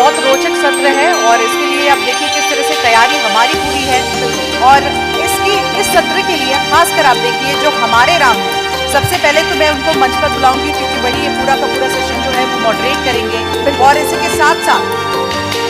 बहुत रोचक सत्र है और इसके लिए आप देखिए किस तरह से तैयारी हमारी पूरी है। और इस सत्र के लिए खासकर आप देखिए जो हमारे राम हैं, सबसे पहले तो मैं उनको मंच पर बुलाऊंगी क्योंकि वही ये पूरा का पूरा सेशन जो है वो मॉडरेट करेंगे। और इसी के साथ साथ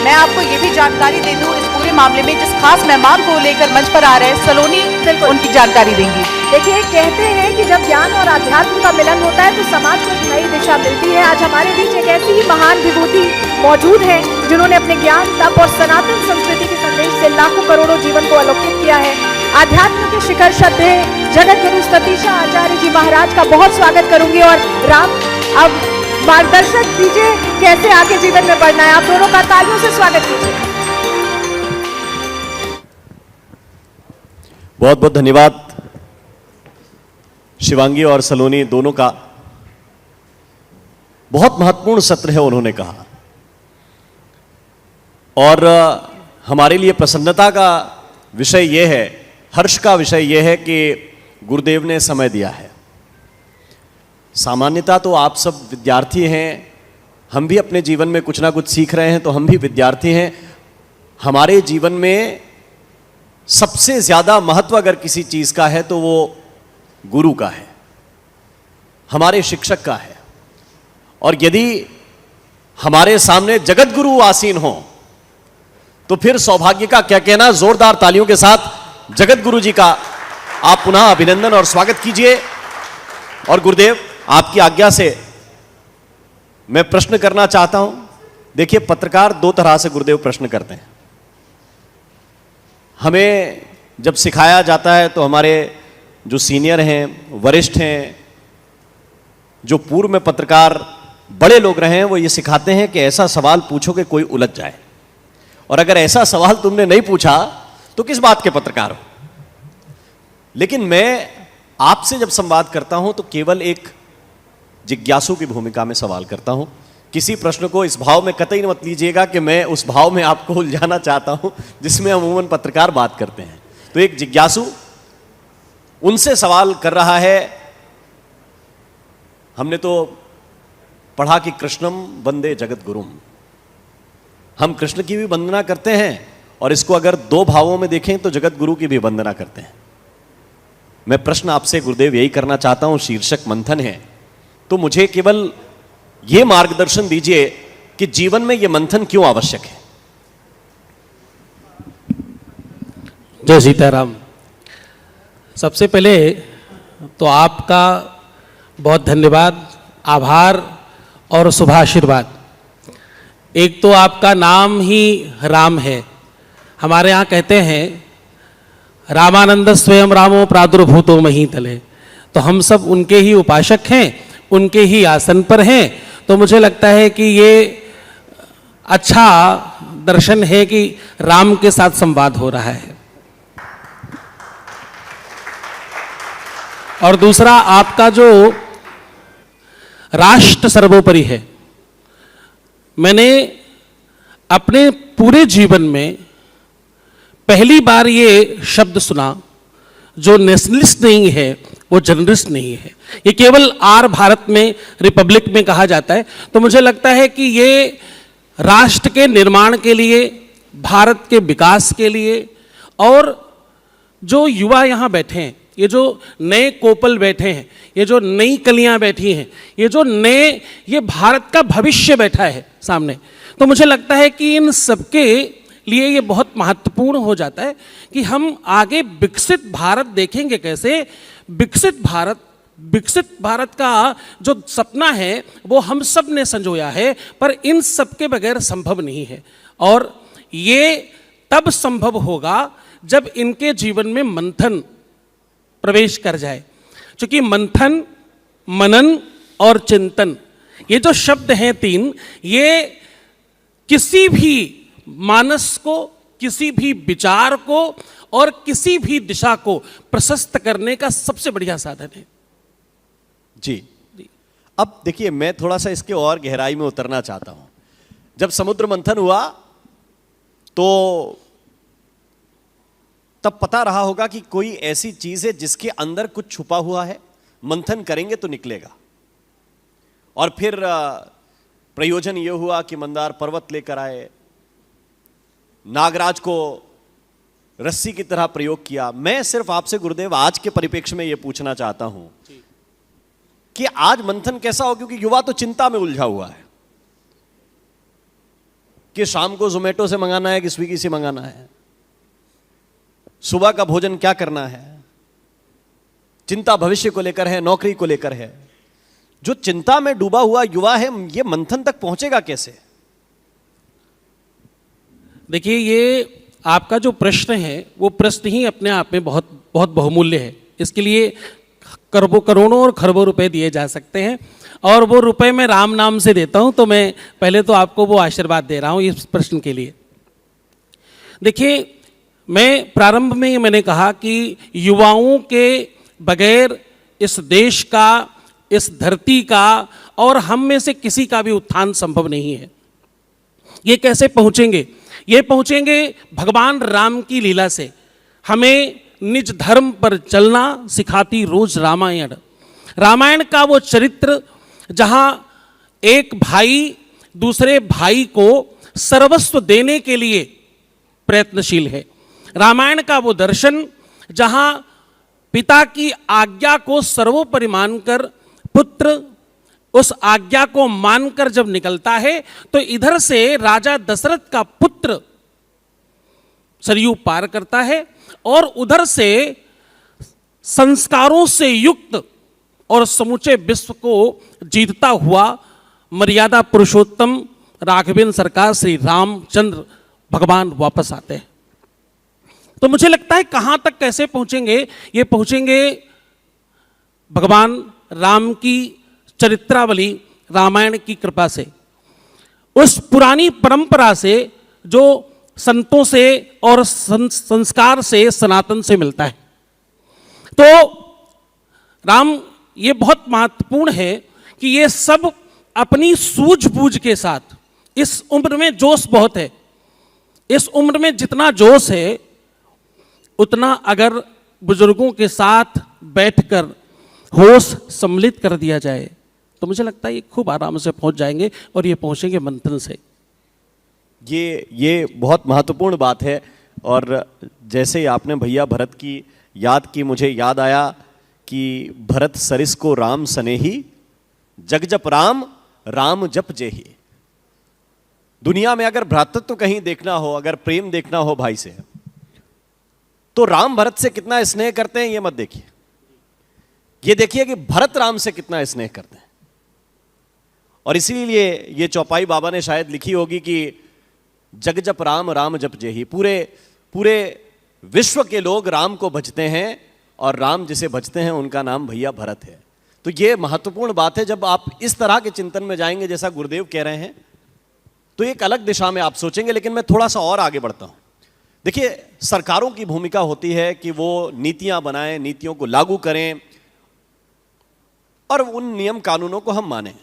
मैं आपको ये भी जानकारी दे दूं, इस पूरे मामले में जिस खास मेहमान को लेकर मंच पर आ रहे हैं सलोनी उनकी जानकारी देंगी। देखिए, कहते हैं कि जब ज्ञान और आध्यात्म का मिलन होता है तो समाज को एक नई दिशा मिलती है। आज हमारे बीच एक ऐसी ही महान विभूति मौजूद है जिन्होंने अपने ज्ञान, तप और सनातन संस्कृति के संदेश से लाखों करोड़ों जीवन को अलौकिक किया है। आध्यात्म के शिखर श्रद्धे जगत गुरु सतीशा आचार्य जी महाराज का बहुत स्वागत करूंगी। और राम, अब मार्गदर्शक दीजिए कैसे आगे जीवन में बढ़ना है। आप दोनों का तालियों से स्वागत कीजिए। बहुत बहुत धन्यवाद शिवांगी और सलोनी दोनों का। बहुत महत्वपूर्ण सत्र है उन्होंने कहा, और हमारे लिए प्रसन्नता का विषय यह है, हर्ष का विषय यह है कि गुरुदेव ने समय दिया है। सामान्यतः तो आप सब विद्यार्थी हैं, हम भी अपने जीवन में कुछ ना कुछ सीख रहे हैं, तो हम भी विद्यार्थी हैं। हमारे जीवन में सबसे ज्यादा महत्व अगर किसी चीज का है तो वो गुरु का है, हमारे शिक्षक का है। और यदि हमारे सामने जगत गुरु आसीन हो तो फिर सौभाग्य का क्या कहना। जोरदार तालियों के साथ जगत गुरु जी का आप पुनः अभिनंदन और स्वागत कीजिए। और गुरुदेव, आपकी आज्ञा से मैं प्रश्न करना चाहता हूं। देखिए, पत्रकार दो तरह से गुरुदेव प्रश्न करते हैं। हमें जब सिखाया जाता है तो हमारे जो सीनियर हैं, वरिष्ठ हैं, जो पूर्व में पत्रकार बड़े लोग रहे हैं, वो ये सिखाते हैं कि ऐसा सवाल पूछो कि कोई उलझ जाए, और अगर ऐसा सवाल तुमने नहीं पूछा तो किस बात के पत्रकार हो। लेकिन मैं आपसे जब संवाद करता हूं तो केवल एक जिज्ञासु की भूमिका में सवाल करता हूं। किसी प्रश्न को इस भाव में कतई मत लीजिएगा कि मैं उस भाव में आपको उलझाना चाहता हूं जिसमें अमूमन पत्रकार बात करते हैं। तो एक जिज्ञासु उनसे सवाल कर रहा है। हमने तो पढ़ा कि कृष्णम वंदे जगत गुरुम, हम कृष्ण की भी वंदना करते हैं, और इसको अगर दो भावों में देखें तो जगत गुरु की भी वंदना करते हैं। मैं प्रश्न आपसे गुरुदेव यही करना चाहता हूं, शीर्षक मंथन है, तो मुझे केवल यह मार्गदर्शन दीजिए कि जीवन में यह मंथन क्यों आवश्यक है। जय सीताराम। सबसे पहले तो आपका बहुत धन्यवाद, आभार और शुभाशीर्वाद। एक तो आपका नाम ही राम है। हमारे यहाँ कहते हैं रामानंद स्वयं रामो प्रादुर्भूतो महीतले, तो हम सब उनके ही उपासक हैं, उनके ही आसन पर हैं। तो मुझे लगता है कि ये अच्छा दर्शन है कि राम के साथ संवाद हो रहा है। और दूसरा, आपका जो राष्ट्र सर्वोपरि है, मैंने अपने पूरे जीवन में पहली बार ये शब्द सुना, जो नेशनलिस्ट नहीं है वो जर्नलिस्ट नहीं है। ये केवल आर भारत में, रिपब्लिक में कहा जाता है। तो मुझे लगता है कि ये राष्ट्र के निर्माण के लिए, भारत के विकास के लिए, और जो युवा यहाँ बैठे हैं, ये जो नए कोपल बैठे हैं, ये जो नई कलियां बैठी हैं, ये भारत का भविष्य बैठा है सामने। तो मुझे लगता है कि इन सबके लिए ये बहुत महत्वपूर्ण हो जाता है कि हम आगे विकसित भारत देखेंगे कैसे। विकसित भारत का जो सपना है वो हम सब ने संजोया है, पर इन सब के बगैर संभव नहीं है। और ये तब संभव होगा जब इनके जीवन में मंथन प्रवेश कर जाए। क्योंकि मंथन, मनन और चिंतन, ये जो शब्द हैं तीन, ये किसी भी मानस को, किसी भी विचार को और किसी भी दिशा को प्रशस्त करने का सबसे बढ़िया साधन है। जी, अब देखिए, मैं थोड़ा सा इसके और गहराई में उतरना चाहता हूं। जब समुद्र मंथन हुआ तो तब पता रहा होगा कि कोई ऐसी चीज है जिसके अंदर कुछ छुपा हुआ है, मंथन करेंगे तो निकलेगा। और फिर प्रयोजन यह हुआ कि मंदार पर्वत लेकर आए, नागराज को रस्सी की तरह प्रयोग किया। मैं सिर्फ आपसे गुरुदेव आज के परिप्रेक्ष्य में यह पूछना चाहता हूं कि आज मंथन कैसा हो, क्योंकि युवा तो चिंता में उलझा हुआ है कि शाम को जोमेटो से मंगाना है कि स्विगी से मंगाना है, सुबह का भोजन क्या करना है, चिंता भविष्य को लेकर है, नौकरी को लेकर है। जो चिंता में डूबा हुआ युवा है, ये मंथन तक पहुंचेगा कैसे? देखिए, ये आपका जो प्रश्न है वो प्रश्न ही अपने आप में बहुत बहुत बहुमूल्य है। इसके लिए करोड़ों और खरबों रुपए दिए जा सकते हैं, और वो रुपए मैं राम नाम से देता हूं। तो मैं पहले तो आपको वो आशीर्वाद दे रहा हूं इस प्रश्न के लिए। देखिए, मैं प्रारंभ में मैंने कहा कि युवाओं के बगैर इस देश का, इस धरती का और हम में से किसी का भी उत्थान संभव नहीं है। ये कैसे पहुंचेंगे? ये पहुंचेंगे भगवान राम की लीला से। हमें निज धर्म पर चलना सिखाती रोज रामायण। रामायण का वो चरित्र जहां एक भाई दूसरे भाई को सर्वस्व देने के लिए प्रयत्नशील है। रामायण का वो दर्शन जहां पिता की आज्ञा को सर्वोपरि मानकर पुत्र उस आज्ञा को मानकर जब निकलता है, तो इधर से राजा दशरथ का पुत्र सरयू पार करता है और उधर से संस्कारों से युक्त और समूचे विश्व को जीतता हुआ मर्यादा पुरुषोत्तम राघवेंद्र सरकार श्री रामचंद्र भगवान वापस आते हैं। तो मुझे लगता है कहां तक कैसे पहुंचेंगे? ये पहुंचेंगे भगवान राम की चरित्रावली रामायण की कृपा से, उस पुरानी परंपरा से जो संतों से और संस्कार से, सनातन से मिलता है। तो राम, ये बहुत महत्वपूर्ण है कि ये सब अपनी सूझबूझ के साथ, इस उम्र में जोश बहुत है, इस उम्र में जितना जोश है उतना अगर बुजुर्गों के साथ बैठकर होश सम्मिलित कर दिया जाए तो मुझे लगता है ये खूब आराम से पहुंच जाएंगे, और ये पहुंचेंगे मंथन से। ये बहुत महत्वपूर्ण बात है। और जैसे ही आपने भैया भरत की याद की, मुझे याद आया कि भरत सरिस को राम सनेही, जग जप राम राम जप जेही। दुनिया में अगर भ्रातृत्व कहीं देखना हो, अगर प्रेम देखना हो भाई से, तो राम भरत से कितना स्नेह करते हैं ये मत देखिए, ये देखिए कि भरत राम से कितना स्नेह करते हैं। और इसीलिए ये चौपाई बाबा ने शायद लिखी होगी कि जग जप राम राम जप जेही। पूरे विश्व के लोग राम को भजते हैं और राम जिसे भजते हैं उनका नाम भैया भरत है। तो ये महत्वपूर्ण बात है। जब आप इस तरह के चिंतन में जाएंगे जैसा गुरुदेव कह रहे हैं, तो एक अलग दिशा में आप सोचेंगे। लेकिन मैं थोड़ा सा और आगे बढ़ता हूं। देखिए, सरकारों की भूमिका होती है कि वो नीतियां बनाएं, नीतियों को लागू करें और उन नियम कानूनों को हम मानें।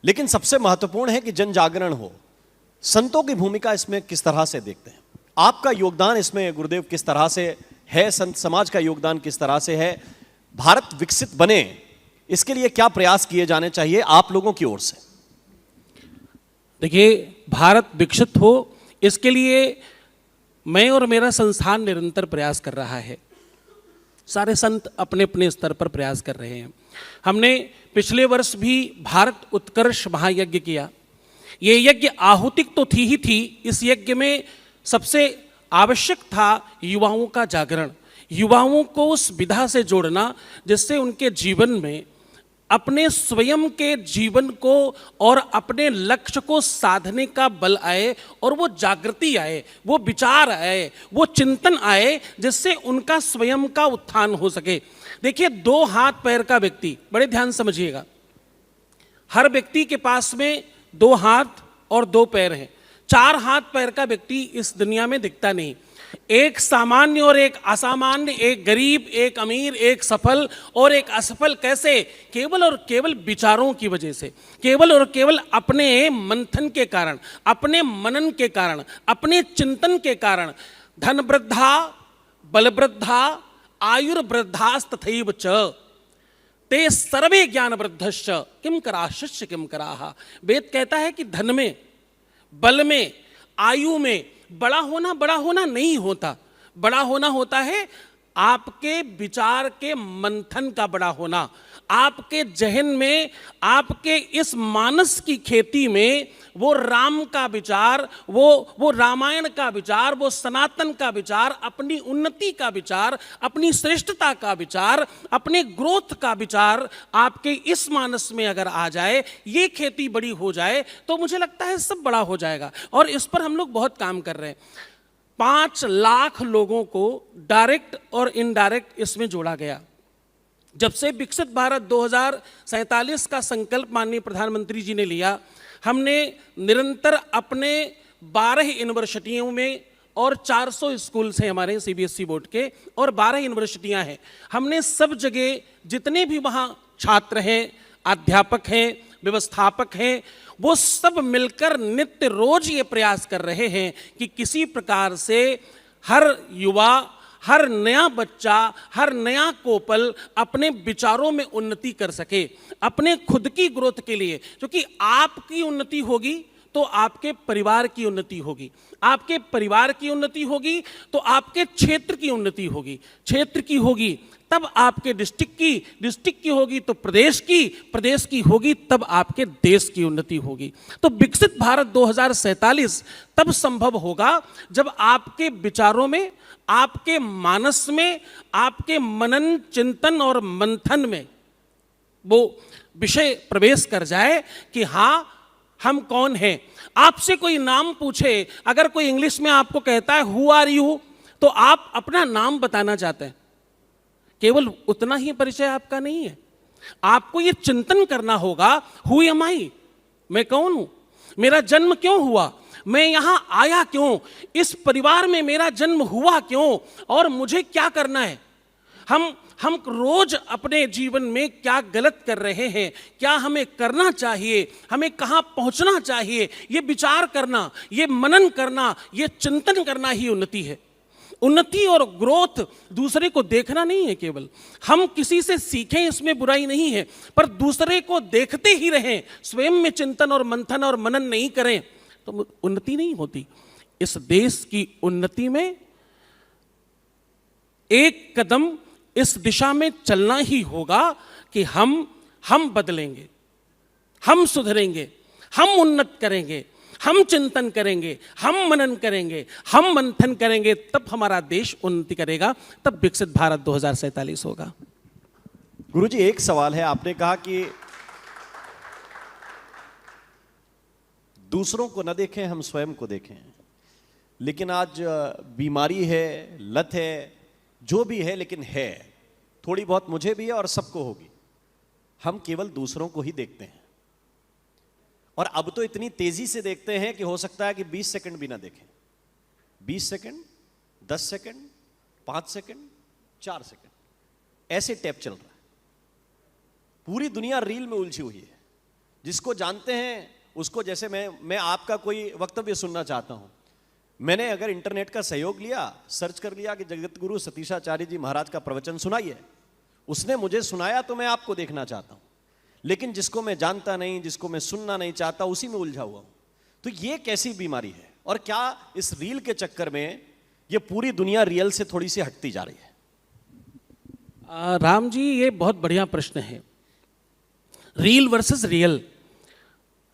लेकिन सबसे महत्वपूर्ण है कि जन जागरण हो। संतों की भूमिका इसमें किस तरह से देखते हैं? आपका योगदान इसमें गुरुदेव किस तरह से है? संत समाज का योगदान किस तरह से है? भारत विकसित बने, इसके लिए क्या प्रयास किए जाने चाहिए आप लोगों की ओर से? देखिए, भारत विकसित हो इसके लिए मैं और मेरा संस्थान निरंतर प्रयास कर रहा है। सारे संत अपने अपने स्तर पर प्रयास कर रहे हैं। हमने पिछले वर्ष भी भारत उत्कर्ष महायज्ञ किया। ये यज्ञ आहुतिक तो थी ही थी, इस यज्ञ में सबसे आवश्यक था युवाओं का जागरण, युवाओं को उस विधा से जोड़ना जिससे उनके जीवन में अपने स्वयं के जीवन को और अपने लक्ष्य को साधने का बल आए और वो जागृति आए, वो विचार आए, वो चिंतन आए, जिससे उनका स्वयं का उत्थान हो सके। देखिए, 2 हाथ पैर का व्यक्ति, बड़े ध्यान समझिएगा, हर व्यक्ति के पास में 2 हाथ और 2 पैर हैं। 4 हाथ पैर का व्यक्ति इस दुनिया में दिखता नहीं। एक सामान्य और एक असामान्य, एक गरीब, एक अमीर, एक सफल और एक असफल, कैसे? केवल और केवल विचारों की वजह से, केवल और केवल अपने मंथन के कारण, अपने मनन के कारण, अपने चिंतन के कारण। धन वृद्धा, बल वृद्धा, आयुर्वृद्धास्तथैव च, ते सर्वे ज्ञान वृद्धश्च किम कराश्च किम कराहा। वेद कहता है कि धन में, बल में, आयु में बड़ा होना नहीं होता। बड़ा होना होता है आपके विचार के मंथन का बड़ा होना, आपके जहन में, आपके इस मानस की खेती में वो राम का विचार, वो रामायण का विचार, वो सनातन का विचार, अपनी उन्नति का विचार, अपनी श्रेष्ठता का विचार, अपने ग्रोथ का विचार आपके इस मानस में अगर आ जाए, ये खेती बड़ी हो जाए, तो मुझे लगता है सब बड़ा हो जाएगा। और इस पर हम लोग बहुत काम कर रहे हैं। 5 लाख लोगों को डायरेक्ट और इनडायरेक्ट इसमें जोड़ा गया। जब से विकसित भारत 2047 का संकल्प माननीय प्रधानमंत्री जी ने लिया, हमने निरंतर अपने 12 यूनिवर्सिटियों में, और 400 स्कूल्स हैं हमारे सीबीएसई बोर्ड के, और 12 यूनिवर्सिटियां हैं, हमने सब जगह जितने भी वहाँ छात्र हैं, अध्यापक हैं, व्यवस्थापक हैं, वो सब मिलकर नित्य रोज ये प्रयास कर रहे हैं कि किसी प्रकार से हर युवा, हर नया बच्चा, हर नया कोपल अपने विचारों में उन्नति कर सके, अपने खुद की ग्रोथ के लिए। क्योंकि आपकी उन्नति होगी तो आपके परिवार की उन्नति होगी, आपके परिवार की उन्नति होगी तो आपके क्षेत्र की उन्नति होगी, क्षेत्र की होगी तब आपके डिस्ट्रिक्ट की होगी तो प्रदेश की होगी तब आपके देश की उन्नति होगी। तो विकसित भारत 2047 तब संभव होगा जब आपके विचारों में, आपके मानस में, आपके मनन, चिंतन और मंथन में वो विषय प्रवेश कर जाए कि हाँ, हम कौन हैं। आपसे कोई नाम पूछे, अगर कोई इंग्लिश में आपको कहता है हु आर यू, तो आप अपना नाम बताना चाहते हैं, केवल उतना ही परिचय आपका नहीं है। आपको यह चिंतन करना होगा, हु एम आई, मैं कौन हूं, मेरा जन्म क्यों हुआ, मैं यहां आया क्यों, इस परिवार में मेरा जन्म हुआ क्यों, और मुझे क्या करना है। हम रोज अपने जीवन में क्या गलत कर रहे हैं, क्या हमें करना चाहिए, हमें कहां पहुंचना चाहिए, ये विचार करना, ये मनन करना, ये चिंतन करना ही उन्नति है। उन्नति और ग्रोथ दूसरे को देखना नहीं है केवल, हम किसी से सीखें इसमें बुराई नहीं है, पर दूसरे को देखते ही रहें, स्वयं में चिंतन और मंथन और मनन नहीं करें तो उन्नति नहीं होती। इस देश की उन्नति में एक कदम इस दिशा में चलना ही होगा कि हम बदलेंगे, हम सुधरेंगे, हम उन्नत करेंगे, हम चिंतन करेंगे, हम मनन करेंगे, हम मंथन करेंगे, तब हमारा देश उन्नति करेगा, तब विकसित भारत 2047 होगा। गुरुजी, एक सवाल है, आपने कहा कि दूसरों को न देखें, हम स्वयं को देखें। लेकिन आज बीमारी है, लत है, जो भी है, लेकिन है, थोड़ी बहुत मुझे भी है और सबको होगी। हम केवल दूसरों को ही देखते हैं, और अब तो इतनी तेजी से देखते हैं कि हो सकता है कि 20 सेकंड भी ना देखें। 20 सेकंड, 10 सेकंड, 5 सेकंड, 4 सेकंड, ऐसे टैप चल रहा है। पूरी दुनिया रील में उलझी हुई है। जिसको जानते हैं उसको, जैसे मैं आपका कोई वक्तव्य सुनना चाहता हूं, मैंने अगर इंटरनेट का सहयोग लिया, सर्च कर लिया कि जगत गुरु सतीशाचार्य जी महाराज का प्रवचन सुनाइए, उसने मुझे सुनाया तो मैं आपको देखना चाहता हूं। लेकिन जिसको मैं जानता नहीं, जिसको मैं सुनना नहीं चाहता, उसी में उलझा हुआ हूं। तो ये कैसी बीमारी है, और क्या इस रील के चक्कर में ये पूरी दुनिया रियल से थोड़ी सी हटती जा रही है? राम जी, ये बहुत बढ़िया प्रश्न है। Reel versus real.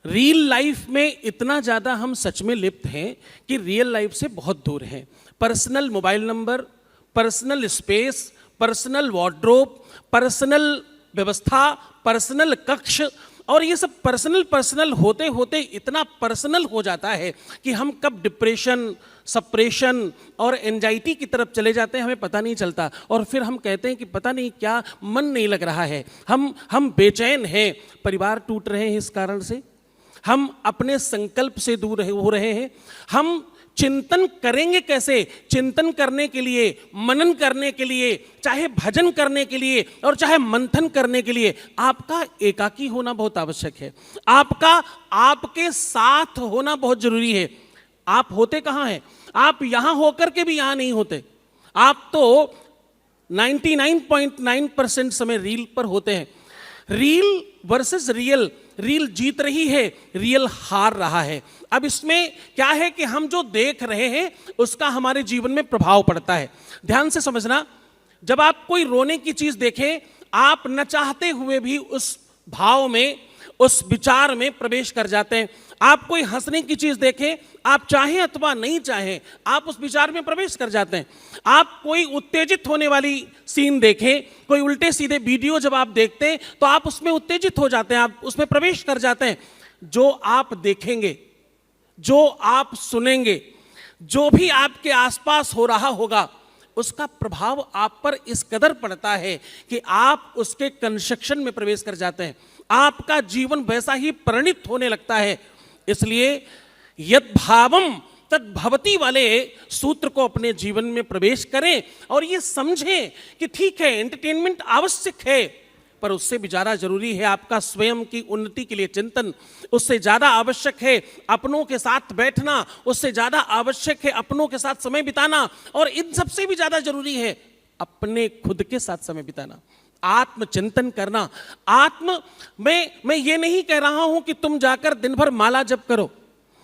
Real life में इतना ज़्यादा हम सच में लिप्त हैं कि रियल लाइफ से बहुत दूर हैं। Personal mobile number, personal space, personal wardrobe, personal व्यवस्था, पर्सनल कक्ष, और ये सब पर्सनल होते होते इतना पर्सनल हो जाता है कि हम कब डिप्रेशन, सप्रेशन और एंजाइटी की तरफ चले जाते हैं, हमें पता नहीं चलता। और फिर हम कहते हैं कि पता नहीं क्या, मन नहीं लग रहा है, हम बेचैन हैं। परिवार टूट रहे हैं इस कारण से, हम अपने संकल्प से दूर हो रहे हैं। हम चिंतन करेंगे कैसे? चिंतन करने के लिए, मनन करने के लिए, चाहे भजन करने के लिए और चाहे मंथन करने के लिए आपका एकाकी होना बहुत आवश्यक है। आपका आपके साथ होना बहुत जरूरी है। आप होते कहाँ हैं? आप यहां होकर के भी यहां नहीं होते। आप तो 99.9% समय रील पर होते हैं। रील वर्सेस रियल, रील जीत रही है, रियल हार रहा है। अब इसमें क्या है कि हम जो देख रहे हैं उसका हमारे जीवन में प्रभाव पड़ता है। ध्यान से समझना, जब आप कोई रोने की चीज देखें, आप न चाहते हुए भी उस भाव में, उस विचार में प्रवेश कर जाते हैं। आप कोई हंसने की चीज देखें, आप चाहें अथवा नहीं चाहें, आप उस विचार में प्रवेश कर जाते हैं। आप कोई उत्तेजित होने वाली सीन देखें, कोई उल्टे सीधे वीडियो जब आप देखते हैं तो आप उसमें उत्तेजित हो जाते हैं, आप उसमें प्रवेश कर जाते हैं। जो आप देखेंगे, जो आप सुनेंगे, जो भी आपके आसपास हो रहा होगा, उसका प्रभाव आप पर इस कदर पड़ता है कि आप उसके कंस्ट्रक्शन में प्रवेश कर जाते हैं। आपका जीवन वैसा ही परिणित होने लगता है। इसलिए यद भावम तद भवति वाले सूत्र को अपने जीवन में प्रवेश करें और ये समझें कि ठीक है, एंटरटेनमेंट आवश्यक है, पर उससे भी ज्यादा जरूरी है आपका स्वयं की उन्नति के लिए चिंतन। उससे ज्यादा आवश्यक है अपनों के साथ बैठना, उससे ज्यादा आवश्यक है अपनों के साथ समय बिताना, और इन सबसे भी ज्यादा जरूरी है अपने खुद के साथ समय बिताना, आत्मचिंतन करना। मैं ये नहीं कह रहा हूं कि तुम जाकर दिन भर माला जप करो,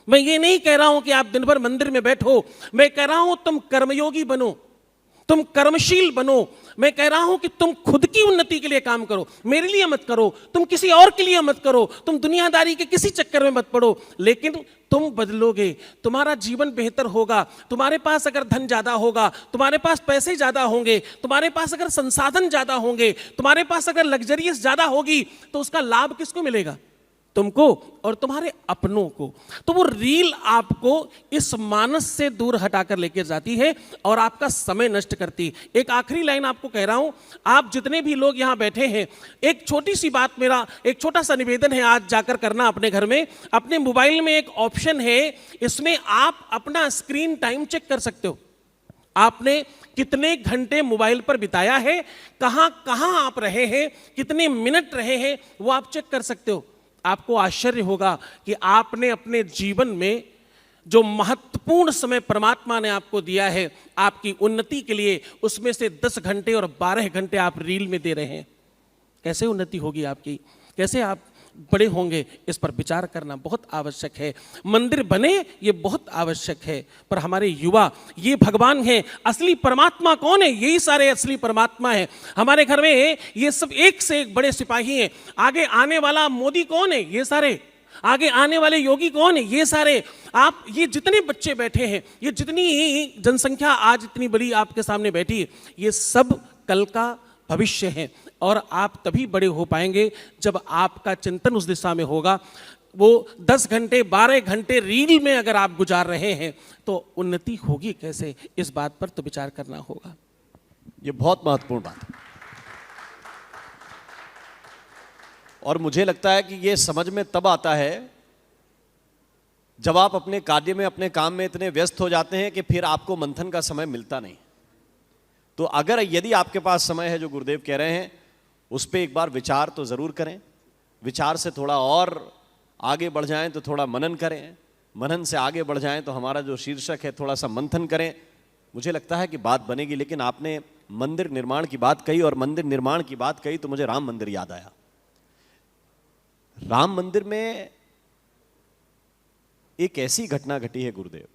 मैं ये नहीं कह रहा हूं कि आप दिन भर मंदिर में बैठो, मैं कह रहा हूं तुम कर्मयोगी बनो, तुम कर्मशील बनो। मैं कह रहा हूं कि तुम खुद की उन्नति के लिए काम करो, मेरे लिए मत करो, तुम किसी और के लिए मत करो, तुम दुनियादारी के किसी चक्कर में मत पड़ो, लेकिन तुम बदलोगे, तुम्हारा जीवन बेहतर होगा। तुम्हारे पास अगर धन ज्यादा होगा, तुम्हारे पास पैसे ज्यादा होंगे, तुम्हारे पास अगर संसाधन ज्यादा होंगे, तुम्हारे पास अगर लग्जरियस ज्यादा होगी, तो उसका लाभ किसको मिलेगा? तुमको और तुम्हारे अपनों को। तो वो रील आपको इस मानस से दूर हटाकर लेकर जाती है और आपका समय नष्ट करती। एक आखिरी लाइन आपको कह रहा हूं, आप जितने भी लोग यहां बैठे हैं, एक छोटी सी बात, मेरा एक छोटा सा निवेदन है, आज जाकर करना अपने घर में, अपने मोबाइल में एक ऑप्शन है, इसमें आप अपना स्क्रीन टाइम चेक कर सकते हो। आपने कितने घंटे मोबाइल पर बिताया है, कहां कहां आप रहे हैं, कितने मिनट रहे हैं, वो आप चेक कर सकते हो। आपको आश्चर्य होगा कि आपने अपने जीवन में जो महत्वपूर्ण समय परमात्मा ने आपको दिया है आपकी उन्नति के लिए, उसमें से 10 घंटे और 12 घंटे आप रील में दे रहे हैं। कैसे उन्नति होगी आपकी, कैसे आप बड़े होंगे, इस पर विचार करना बहुत आवश्यक है। मंदिर बने ये बहुत आवश्यक है, पर हमारे युवा ये भगवान हैं। असली परमात्मा कौन है? यही सारे असली परमात्मा है। हमारे घर में ये सब एक से एक बड़े सिपाही हैं। आगे आने वाला मोदी कौन है? ये सारे। आगे आने वाले योगी कौन है? ये सारे। आप ये जितने बच्चे बैठे हैं, ये जितनी जनसंख्या आज इतनी बड़ी आपके सामने बैठी है, ये सब कल का भविष्य है। और आप तभी बड़े हो पाएंगे जब आपका चिंतन उस दिशा में होगा। वो 10 घंटे 12 घंटे रील में अगर आप गुजार रहे हैं तो उन्नति होगी कैसे, इस बात पर तो विचार करना होगा। ये बहुत महत्वपूर्ण बात है और मुझे लगता है कि ये समझ में तब आता है जब आप अपने कार्य में, अपने काम में इतने व्यस्त हो जाते हैं कि फिर आपको मंथन का समय मिलता नहीं। तो अगर यदि आपके पास समय है, जो गुरुदेव कह रहे हैं, उस पर एक बार विचार तो ज़रूर करें। विचार से थोड़ा और आगे बढ़ जाएं तो थोड़ा मनन करें, मनन से आगे बढ़ जाएं तो हमारा जो शीर्षक है थोड़ा सा मंथन करें। मुझे लगता है कि बात बनेगी। लेकिन आपने मंदिर निर्माण की बात कही और मंदिर निर्माण की बात कही तो मुझे राम मंदिर याद आया। राम मंदिर में एक ऐसी घटना घटी है गुरुदेव।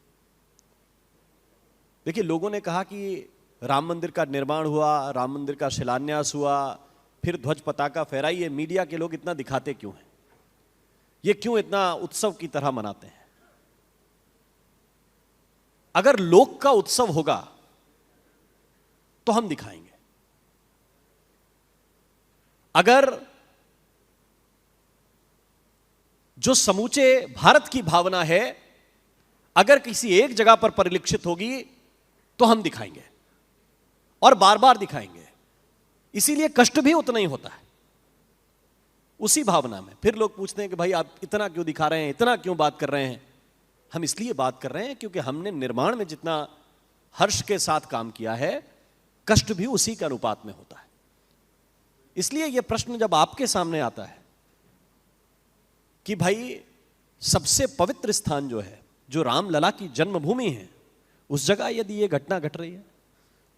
देखिए, लोगों ने कहा कि राम मंदिर का निर्माण हुआ, राम मंदिर का शिलान्यास हुआ, फिर ध्वज पताका फहराई। ये मीडिया के लोग इतना दिखाते क्यों हैं? ये क्यों इतना उत्सव की तरह मनाते हैं? अगर लोक का उत्सव होगा तो हम दिखाएंगे। अगर जो समूचे भारत की भावना है अगर किसी एक जगह पर परिलक्षित होगी तो हम दिखाएंगे और बार बार दिखाएंगे। इसीलिए कष्ट भी उतना ही होता है उसी भावना में। फिर लोग पूछते हैं कि भाई आप इतना क्यों दिखा रहे हैं, इतना क्यों बात कर रहे हैं? हम इसलिए बात कर रहे हैं क्योंकि हमने निर्माण में जितना हर्ष के साथ काम किया है, कष्ट भी उसी के अनुपात में होता है। इसलिए यह प्रश्न जब आपके सामने आता है कि भाई सबसे पवित्र स्थान जो है, जो रामलला की जन्मभूमि है, उस जगह यदि यह घटना घट रही है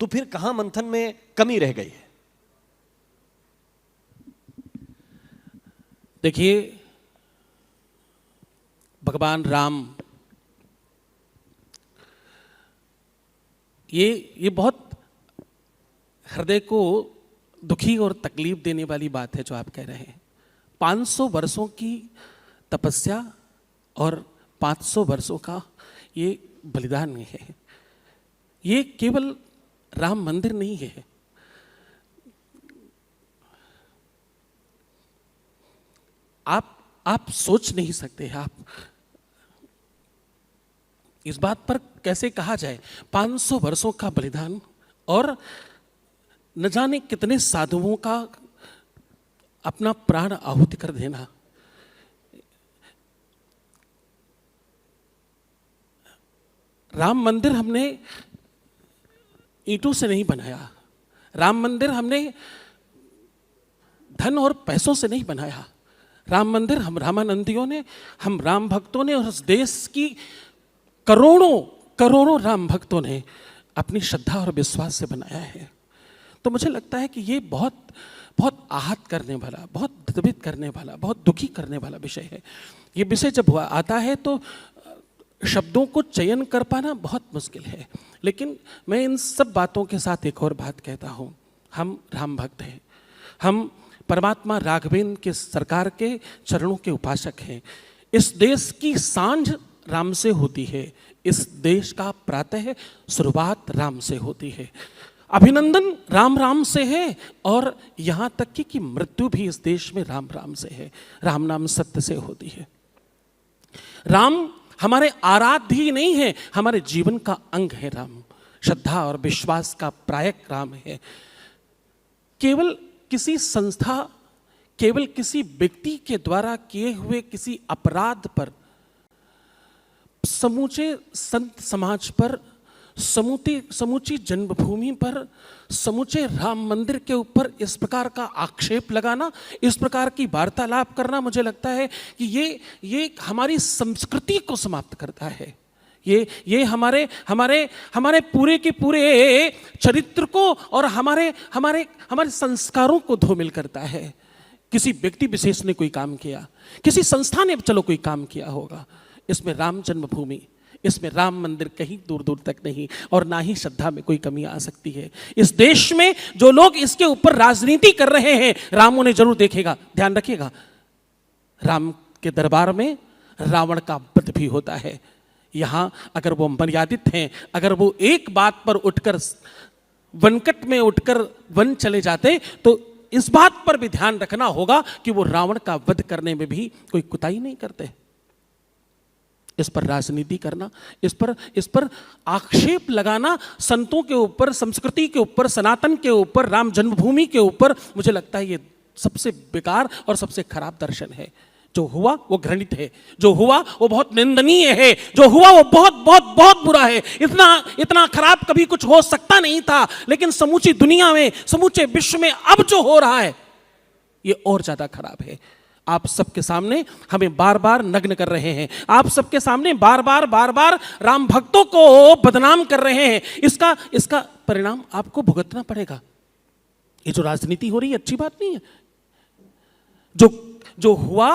तो फिर कहां मंथन में कमी रह गई है? देखिए, भगवान राम ये बहुत हृदय को दुखी और तकलीफ देने वाली बात है जो आप कह रहे हैं। 500 वर्षों की तपस्या और 500 वर्षों का ये बलिदान है। ये केवल राम मंदिर नहीं है। आप सोच नहीं सकते, आप इस बात पर कैसे कहा जाए। 500 वर्षों का बलिदान और न जाने कितने साधुओं का अपना प्राण आहुति कर देना। राम मंदिर हमने ईंटों से नहीं बनाया। राम मंदिर हमने धन और पैसों से नहीं बनाया। राम मंदिर हम रामानंदियों ने, हम राम भक्तों ने और उस देश की करोड़ों राम भक्तों ने अपनी श्रद्धा और विश्वास से बनाया है। तो मुझे लगता है कि ये बहुत आहत करने वाला, बहुत द्रवित करने वाला, बहुत दुखी करने वाला विषय है। ये विषय जब आता है तो शब्दों को चयन कर पाना बहुत मुश्किल है। लेकिन मैं इन सब बातों के साथ एक और बात कहता हूँ। हम राम भक्त हैं, हम परमात्मा राघवेंद्र के सरकार के चरणों के उपासक हैं। इस देश की सांझ राम से होती है, इस देश का प्रातः शुरुआत राम से होती है, अभिनंदन राम राम से है और यहाँ तक कि मृत्यु भी इस देश में राम राम से है। राम नाम सत्य से होती है। राम हमारे आराध्य ही नहीं है, हमारे जीवन का अंग है। राम श्रद्धा और विश्वास का प्रायक राम है। केवल किसी संस्था, केवल किसी व्यक्ति के द्वारा किए हुए किसी अपराध पर, समूचे संत समाज पर, समूची जन्मभूमि पर, समूचे राम मंदिर के ऊपर इस प्रकार का आक्षेप लगाना, इस प्रकार की वार्तालाप करना, मुझे लगता है कि ये हमारी संस्कृति को समाप्त करता है। ये हमारे पूरे के पूरे चरित्र को और हमारे संस्कारों को धूमिल करता है। किसी व्यक्ति विशेष ने कोई काम किया, किसी संस्था ने चलो कोई काम किया होगा, इसमें राम जन्मभूमि, इसमें राम मंदिर कहीं दूर दूर तक नहीं, और ना ही श्रद्धा में कोई कमी आ सकती है। इस देश में जो लोग इसके ऊपर राजनीति कर रहे हैं, राम उन्हें जरूर देखेगा। ध्यान रखिएगा, राम के दरबार में रावण का वध भी होता है। यहां अगर वो मर्यादित हैं, अगर वो एक बात पर उठकर वनकट में उठकर वन चले जाते, तो इस बात पर भी ध्यान रखना होगा कि वो रावण का वध करने में भी कोई कुताही नहीं करते। इस पर राजनीति करना, इस पर आक्षेप लगाना, संतों के ऊपर, संस्कृति के ऊपर, सनातन के ऊपर, राम जन्मभूमि के ऊपर, मुझे लगता है ये सबसे बेकार और सबसे खराब दर्शन है। जो हुआ वो घृणित है, जो हुआ वो बहुत निंदनीय है, जो हुआ वो बहुत बहुत बहुत बुरा है। इतना खराब कभी कुछ हो सकता नहीं था, लेकिन समूची दुनिया में, समूचे विश्व में अब जो हो रहा है ये और ज्यादा खराब है। आप सबके सामने हमें बार बार नग्न कर रहे हैं, आप सबके सामने बार बार राम भक्तों को बदनाम कर रहे हैं। इसका परिणाम आपको भुगतना पड़ेगा। ये जो राजनीति हो रही है अच्छी बात नहीं है। जो हुआ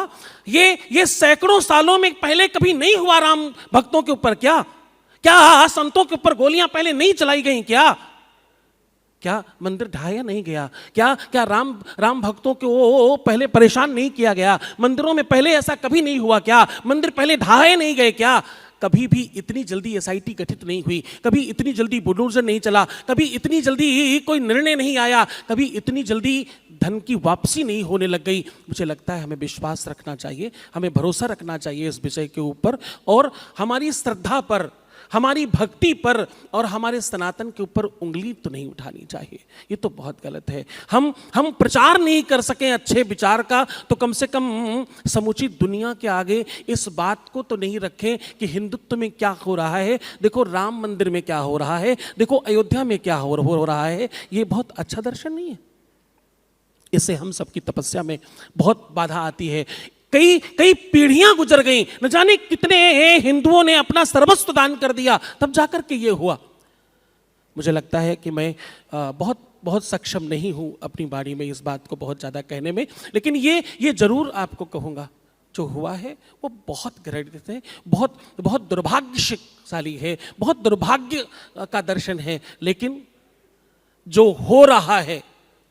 ये सैकड़ों सालों में पहले कभी नहीं हुआ राम भक्तों के ऊपर। क्या संतों के ऊपर गोलियां पहले नहीं चलाई गई? क्या मंदिर ढाया नहीं गया? क्या राम भक्तों को पहले परेशान नहीं किया गया? मंदिरों में पहले ऐसा कभी नहीं हुआ क्या? मंदिर पहले ढाए नहीं गए क्या? कभी भी इतनी जल्दी एसआईटी गठित नहीं हुई, कभी इतनी जल्दी बुलडोजर नहीं चला, कभी इतनी जल्दी कोई निर्णय नहीं आया, कभी इतनी जल्दी धन की वापसी नहीं होने लग गई। मुझे लगता है हमें विश्वास रखना चाहिए, हमें भरोसा रखना चाहिए इस विषय के ऊपर, और हमारी श्रद्धा पर, हमारी भक्ति पर और हमारे सनातन के ऊपर उंगली तो नहीं उठानी चाहिए। ये तो बहुत गलत है। हम प्रचार नहीं कर सकें अच्छे विचार का, तो कम से कम समूची दुनिया के आगे इस बात को तो नहीं रखें कि हिंदुत्व में क्या हो रहा है, देखो राम मंदिर में क्या हो रहा है, देखो अयोध्या में क्या हो रहा है। ये बहुत अच्छा दर्शन नहीं है। इससे हम सबकी तपस्या में बहुत बाधा आती है। कई पीढ़ियां गुजर गई, न जाने कितने हिंदुओं ने अपना सर्वस्व दान कर दिया, तब जाकर के ये हुआ। मुझे लगता है कि मैं बहुत बहुत सक्षम नहीं हूं अपनी बाणी में इस बात को बहुत ज़्यादा कहने में, लेकिन ये जरूर आपको कहूँगा, जो हुआ है वो बहुत घृणित है, बहुत बहुत दुर्भाग्यशाली है, बहुत दुर्भाग्य का दर्शन है, लेकिन जो हो रहा है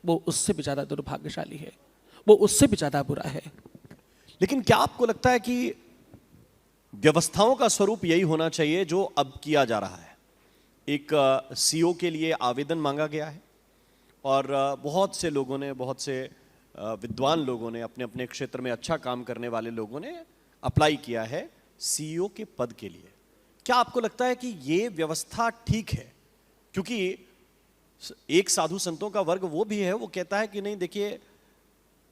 वो उससे भी ज़्यादा दुर्भाग्यशाली है, वो उससे भी ज़्यादा बुरा है। लेकिन क्या आपको लगता है कि व्यवस्थाओं का स्वरूप यही होना चाहिए जो अब किया जा रहा है? एक सीओ के लिए आवेदन मांगा गया है और बहुत से लोगों ने, बहुत से विद्वान लोगों ने, अपने अपने क्षेत्र में अच्छा काम करने वाले लोगों ने अप्लाई किया है सीईओ के पद के लिए। क्या आपको लगता है कि ये व्यवस्था ठीक है? क्योंकि एक साधु संतों का वर्ग वो भी है, वो कहता है कि नहीं देखिए,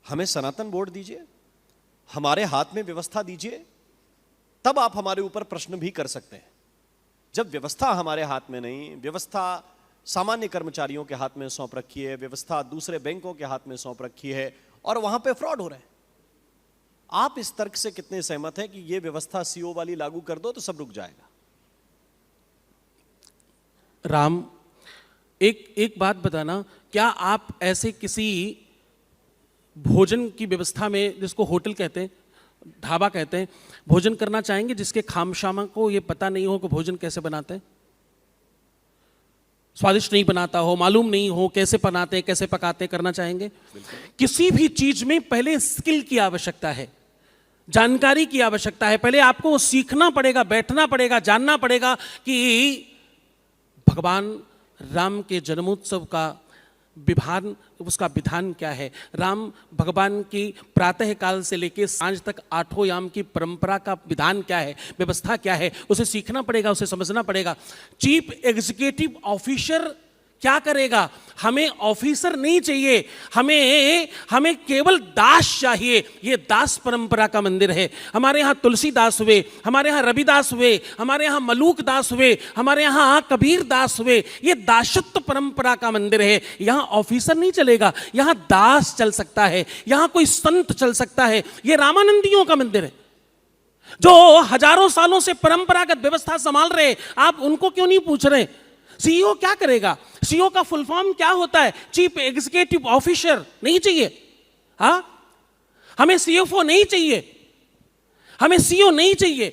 हमें सनातन बोर्ड दीजिए, हमारे हाथ में व्यवस्था दीजिए, तब आप हमारे ऊपर प्रश्न भी कर सकते हैं। जब व्यवस्था हमारे हाथ में नहीं, व्यवस्था सामान्य कर्मचारियों के हाथ में सौंप रखी है, व्यवस्था दूसरे बैंकों के हाथ में सौंप रखी है और वहां पे फ्रॉड हो रहा है, आप इस तर्क से कितने सहमत हैं कि यह व्यवस्था सीओ वाली लागू कर दो तो सब रुक जाएगा? राम, एक बात बताना, क्या आप ऐसे किसी भोजन की व्यवस्था में, जिसको होटल कहते हैं, ढाबा कहते हैं, भोजन करना चाहेंगे जिसके खामशामा को ये पता नहीं हो कि भोजन कैसे बनाते हैं, स्वादिष्ट नहीं बनाता हो, मालूम नहीं हो कैसे बनाते हैं, कैसे पकाते हैं, करना चाहेंगे? किसी भी चीज में पहले स्किल की आवश्यकता है, जानकारी की आवश्यकता है। पहले आपको सीखना पड़ेगा, बैठना पड़ेगा, जानना पड़ेगा कि भगवान राम के जन्मोत्सव का विधान, उसका विधान क्या है, राम भगवान की प्रातः काल से लेकर सांझ तक 8 याम की परंपरा का विधान क्या है, व्यवस्था क्या है, उसे सीखना पड़ेगा, उसे समझना पड़ेगा। चीफ एग्जीक्यूटिव ऑफिसर क्या करेगा? हमें ऑफिसर नहीं चाहिए, हमें केवल दास चाहिए। ये दास परंपरा का मंदिर है। हमारे यहाँ तुलसीदास हुए, हमारे यहाँ रविदास हुए, हमारे यहाँ मलूक दास हुए, हमारे यहाँ कबीर दास हुए। ये दासत्व परंपरा का मंदिर है। यहाँ ऑफिसर नहीं चलेगा, यहाँ दास चल सकता है, यहाँ कोई संत चल सकता है। ये रामानंदियों का मंदिर है जो हजारों सालों से परंपरागत व्यवस्था संभाल रहे। आप उनको क्यों नहीं पूछ रहे? सीईओ क्या करेगा? सीईओ का फुल फॉर्म क्या होता है? चीफ एग्जीक्यूटिव ऑफिसर नहीं चाहिए। हमें सीएफओ नहीं चाहिए, हमें सीईओ नहीं चाहिए,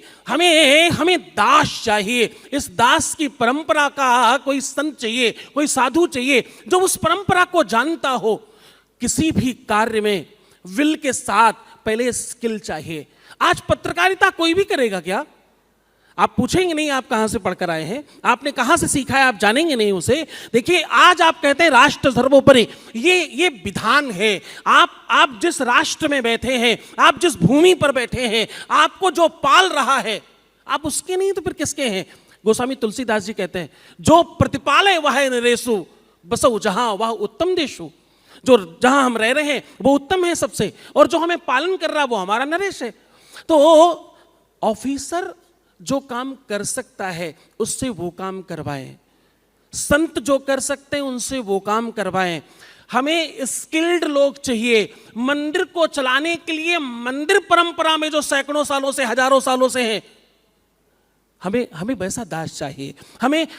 हमें दास चाहिए। इस दास की परंपरा का कोई संत चाहिए, कोई साधु चाहिए जो उस परंपरा को जानता हो। किसी भी कार्य में विल के साथ पहले स्किल चाहिए। आज पत्रकारिता कोई भी करेगा क्या? आप पूछेंगे नहीं आप कहां से पढ़कर आए हैं, आपने कहां से सीखा है, आप जानेंगे नहीं उसे। देखिए, आज आप कहते हैं राष्ट्र सर्वोपरि, ये विधान है। आप जिस राष्ट्र में बैठे हैं, आप जिस भूमि पर बैठे हैं, आपको जो पाल रहा है, आप उसके नहीं तो फिर किसके हैं? गोस्वामी तुलसीदास जी कहते हैं, जो प्रतिपाले वह नरेशु बसो जहां वह उत्तम देशु। जो जहां हम रह रहे हैं वो उत्तम है सबसे, और जो हमें पालन कर रहा है वो हमारा नरेश है। तो ऑफिसर जो काम कर सकता है उससे वो काम करवाएं, संत जो कर सकते हैं उनसे वो काम करवाएं। हमें स्किल्ड लोग चाहिए मंदिर को चलाने के लिए। मंदिर परंपरा में जो सैकड़ों सालों से, हजारों सालों से है, हमें वैसा दास चाहिए।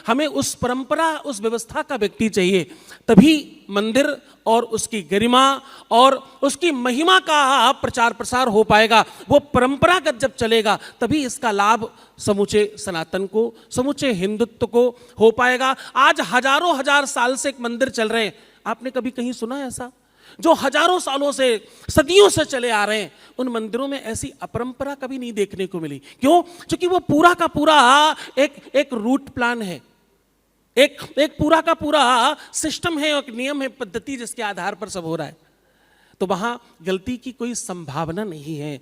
हमें उस परंपरा, उस व्यवस्था का व्यक्ति चाहिए। तभी मंदिर और उसकी गरिमा और उसकी महिमा का प्रचार प्रसार हो पाएगा। वो परंपरागत जब चलेगा तभी इसका लाभ समूचे सनातन को, समूचे हिंदुत्व को हो पाएगा। आज हजारों हजार साल से एक मंदिर चल रहे हैं, आपने कभी कहीं सुना है ऐसा? जो हजारों सालों से, सदियों से चले आ रहे हैं, उन मंदिरों में ऐसी अपरंपरा कभी नहीं देखने को मिली। क्यों? क्योंकि वो पूरा का पूरा एक रूट प्लान है, एक पूरा का पूरा सिस्टम है, एक नियम है, पद्धति जिसके आधार पर सब हो रहा है। तो वहां गलती की कोई संभावना नहीं है।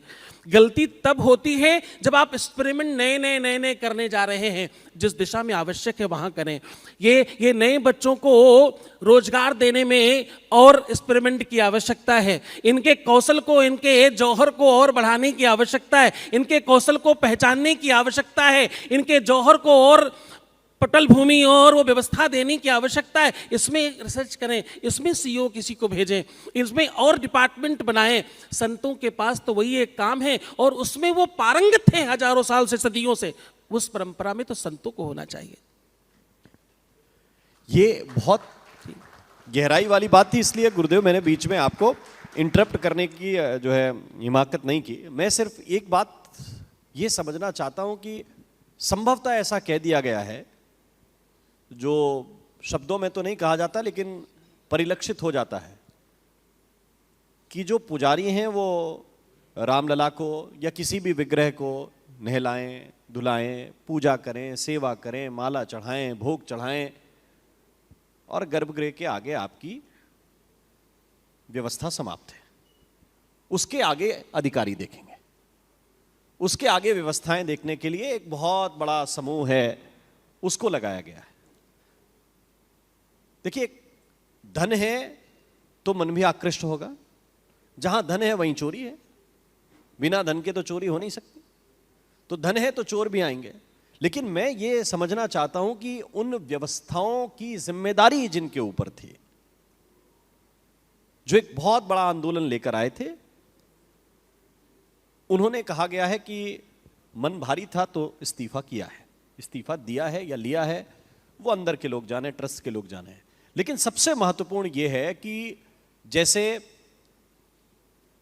गलती तब होती है जब आप एक्सपेरिमेंट नए करने जा रहे हैं। जिस दिशा में आवश्यक है वहां करें। ये नए बच्चों को रोजगार देने में और एक्सपेरिमेंट की आवश्यकता है। इनके कौशल को, इनके जौहर को और बढ़ाने की आवश्यकता है। इनके कौशल को पहचानने की आवश्यकता है। इनके जौहर को और पटल भूमि और वो व्यवस्था देने की आवश्यकता है। इसमें रिसर्च करें, इसमें सीईओ किसी को भेजें, इसमें और डिपार्टमेंट बनाएं। संतों के पास तो वही एक काम है और उसमें वो पारंगत हैं हजारों साल से, सदियों से। उस परंपरा में तो संतों को होना चाहिए। ये बहुत गहराई वाली बात थी, इसलिए गुरुदेव मैंने बीच में आपको इंटरप्ट करने की जो है हिमाकत नहीं की। मैं सिर्फ एक बात ये समझना चाहता हूं कि संभवतः ऐसा कह दिया गया है, जो शब्दों में तो नहीं कहा जाता लेकिन परिलक्षित हो जाता है, कि जो पुजारी हैं वो रामलला को या किसी भी विग्रह को नहलाएं, धुलाएं, पूजा करें, सेवा करें, माला चढ़ाएं, भोग चढ़ाएं, और गर्भगृह के आगे आपकी व्यवस्था समाप्त है। उसके आगे अधिकारी देखेंगे, उसके आगे व्यवस्थाएं देखने के लिए एक बहुत बड़ा समूह है, उसको लगाया गया है। देखिए, धन है तो मन भी आकृष्ट होगा, जहां धन है वहीं चोरी है, बिना धन के तो चोरी हो नहीं सकती, तो धन है तो चोर भी आएंगे। लेकिन मैं ये समझना चाहता हूं कि उन व्यवस्थाओं की जिम्मेदारी जिनके ऊपर थी, जो एक बहुत बड़ा आंदोलन लेकर आए थे, उन्होंने कहा गया है कि मन भारी था तो इस्तीफा किया है। इस्तीफा दिया है या लिया है वो अंदर के लोग जाने, ट्रस्ट के लोग जाने। लेकिन सबसे महत्वपूर्ण यह है कि जैसे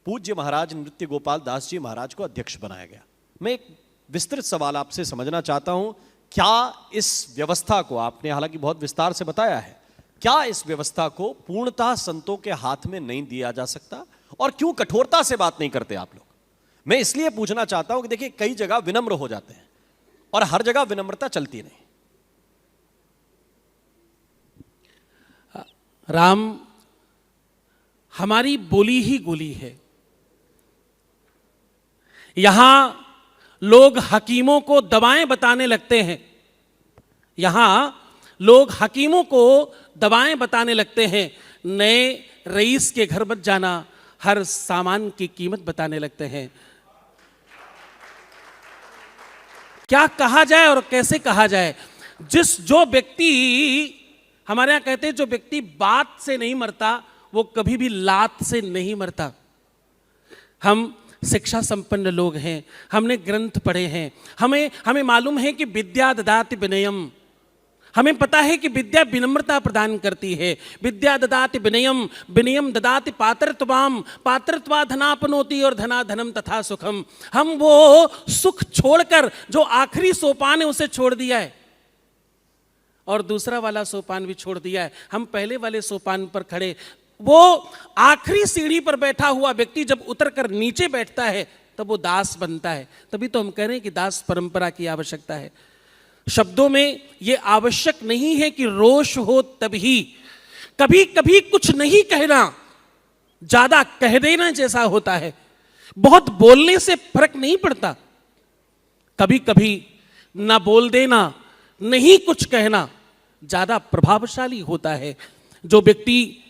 पूज्य महाराज नृत्य गोपाल दास जी महाराज को अध्यक्ष बनाया गया, मैं एक विस्तृत सवाल आपसे समझना चाहता हूं, क्या इस व्यवस्था को, आपने हालांकि बहुत विस्तार से बताया है, क्या इस व्यवस्था को पूर्णतः संतों के हाथ में नहीं दिया जा सकता? और क्यों कठोरता से बात नहीं करते आप लोग? मैं इसलिए पूछना चाहता हूं कि देखिए, कई जगह विनम्र हो जाते हैं और हर जगह विनम्रता चलती नहीं। राम, हमारी बोली ही गोली है। यहां लोग हकीमों को दवाएं बताने लगते हैं, यहां लोग हकीमों को दवाएं बताने लगते हैं, नए रईस के घर मत जाना, हर सामान की कीमत बताने लगते हैं। क्या कहा जाए और कैसे कहा जाए? जो व्यक्ति, हमारे यहां कहते हैं, जो व्यक्ति बात से नहीं मरता वो कभी भी लात से नहीं मरता। हम शिक्षा संपन्न लोग हैं, हमने ग्रंथ पढ़े हैं, हमें मालूम है कि विद्या ददाति विनयम, हमें पता है कि विद्या विनम्रता प्रदान करती है। विद्या ददाति विनयम, विनयम ददाति पात्रत्वाम, पात्रत्वा धनापनोति, और धना धनम तथा सुखम। हम वो सुख छोड़कर जो आखिरी सोपान है उसे छोड़ दिया है, और दूसरा वाला सोपान भी छोड़ दिया है। हम पहले वाले सोपान पर खड़े। वो आखिरी सीढ़ी पर बैठा हुआ व्यक्ति जब उतरकर नीचे बैठता है तब वो दास बनता है। तभी तो हम कह रहे हैं कि दास परंपरा की आवश्यकता है। शब्दों में ये आवश्यक नहीं है कि रोष हो तभी, कभी कभी कुछ नहीं कहना ज्यादा कह देना जैसा होता है। बहुत बोलने से फर्क नहीं पड़ता, कभी कभी ना बोल देना, नहीं कुछ कहना ज्यादा प्रभावशाली होता है। जो व्यक्ति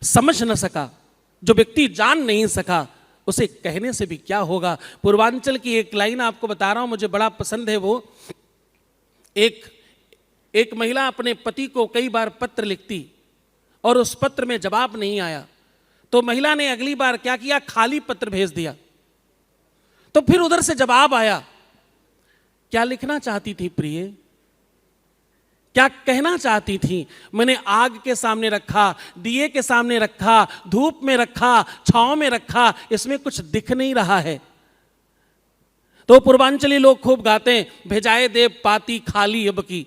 समझ न सका, जो व्यक्ति जान नहीं सका, उसे कहने से भी क्या होगा। पूर्वांचल की एक लाइन आपको बता रहा हूं, मुझे बड़ा पसंद है वो। एक महिला अपने पति को कई बार पत्र लिखती और उस पत्र में जवाब नहीं आया, तो महिला ने अगली बार क्या किया, खाली पत्र भेज दिया। तो फिर उधर से जवाब आया। क्या लिखना चाहती थी प्रिय, क्या कहना चाहती थी? मैंने आग के सामने रखा, दिए के सामने रखा, धूप में रखा, छांव में रखा, इसमें कुछ दिख नहीं रहा है। तो पूर्वांचली लोग खूब गाते हैं, भेजाए देव पाती खाली अब की।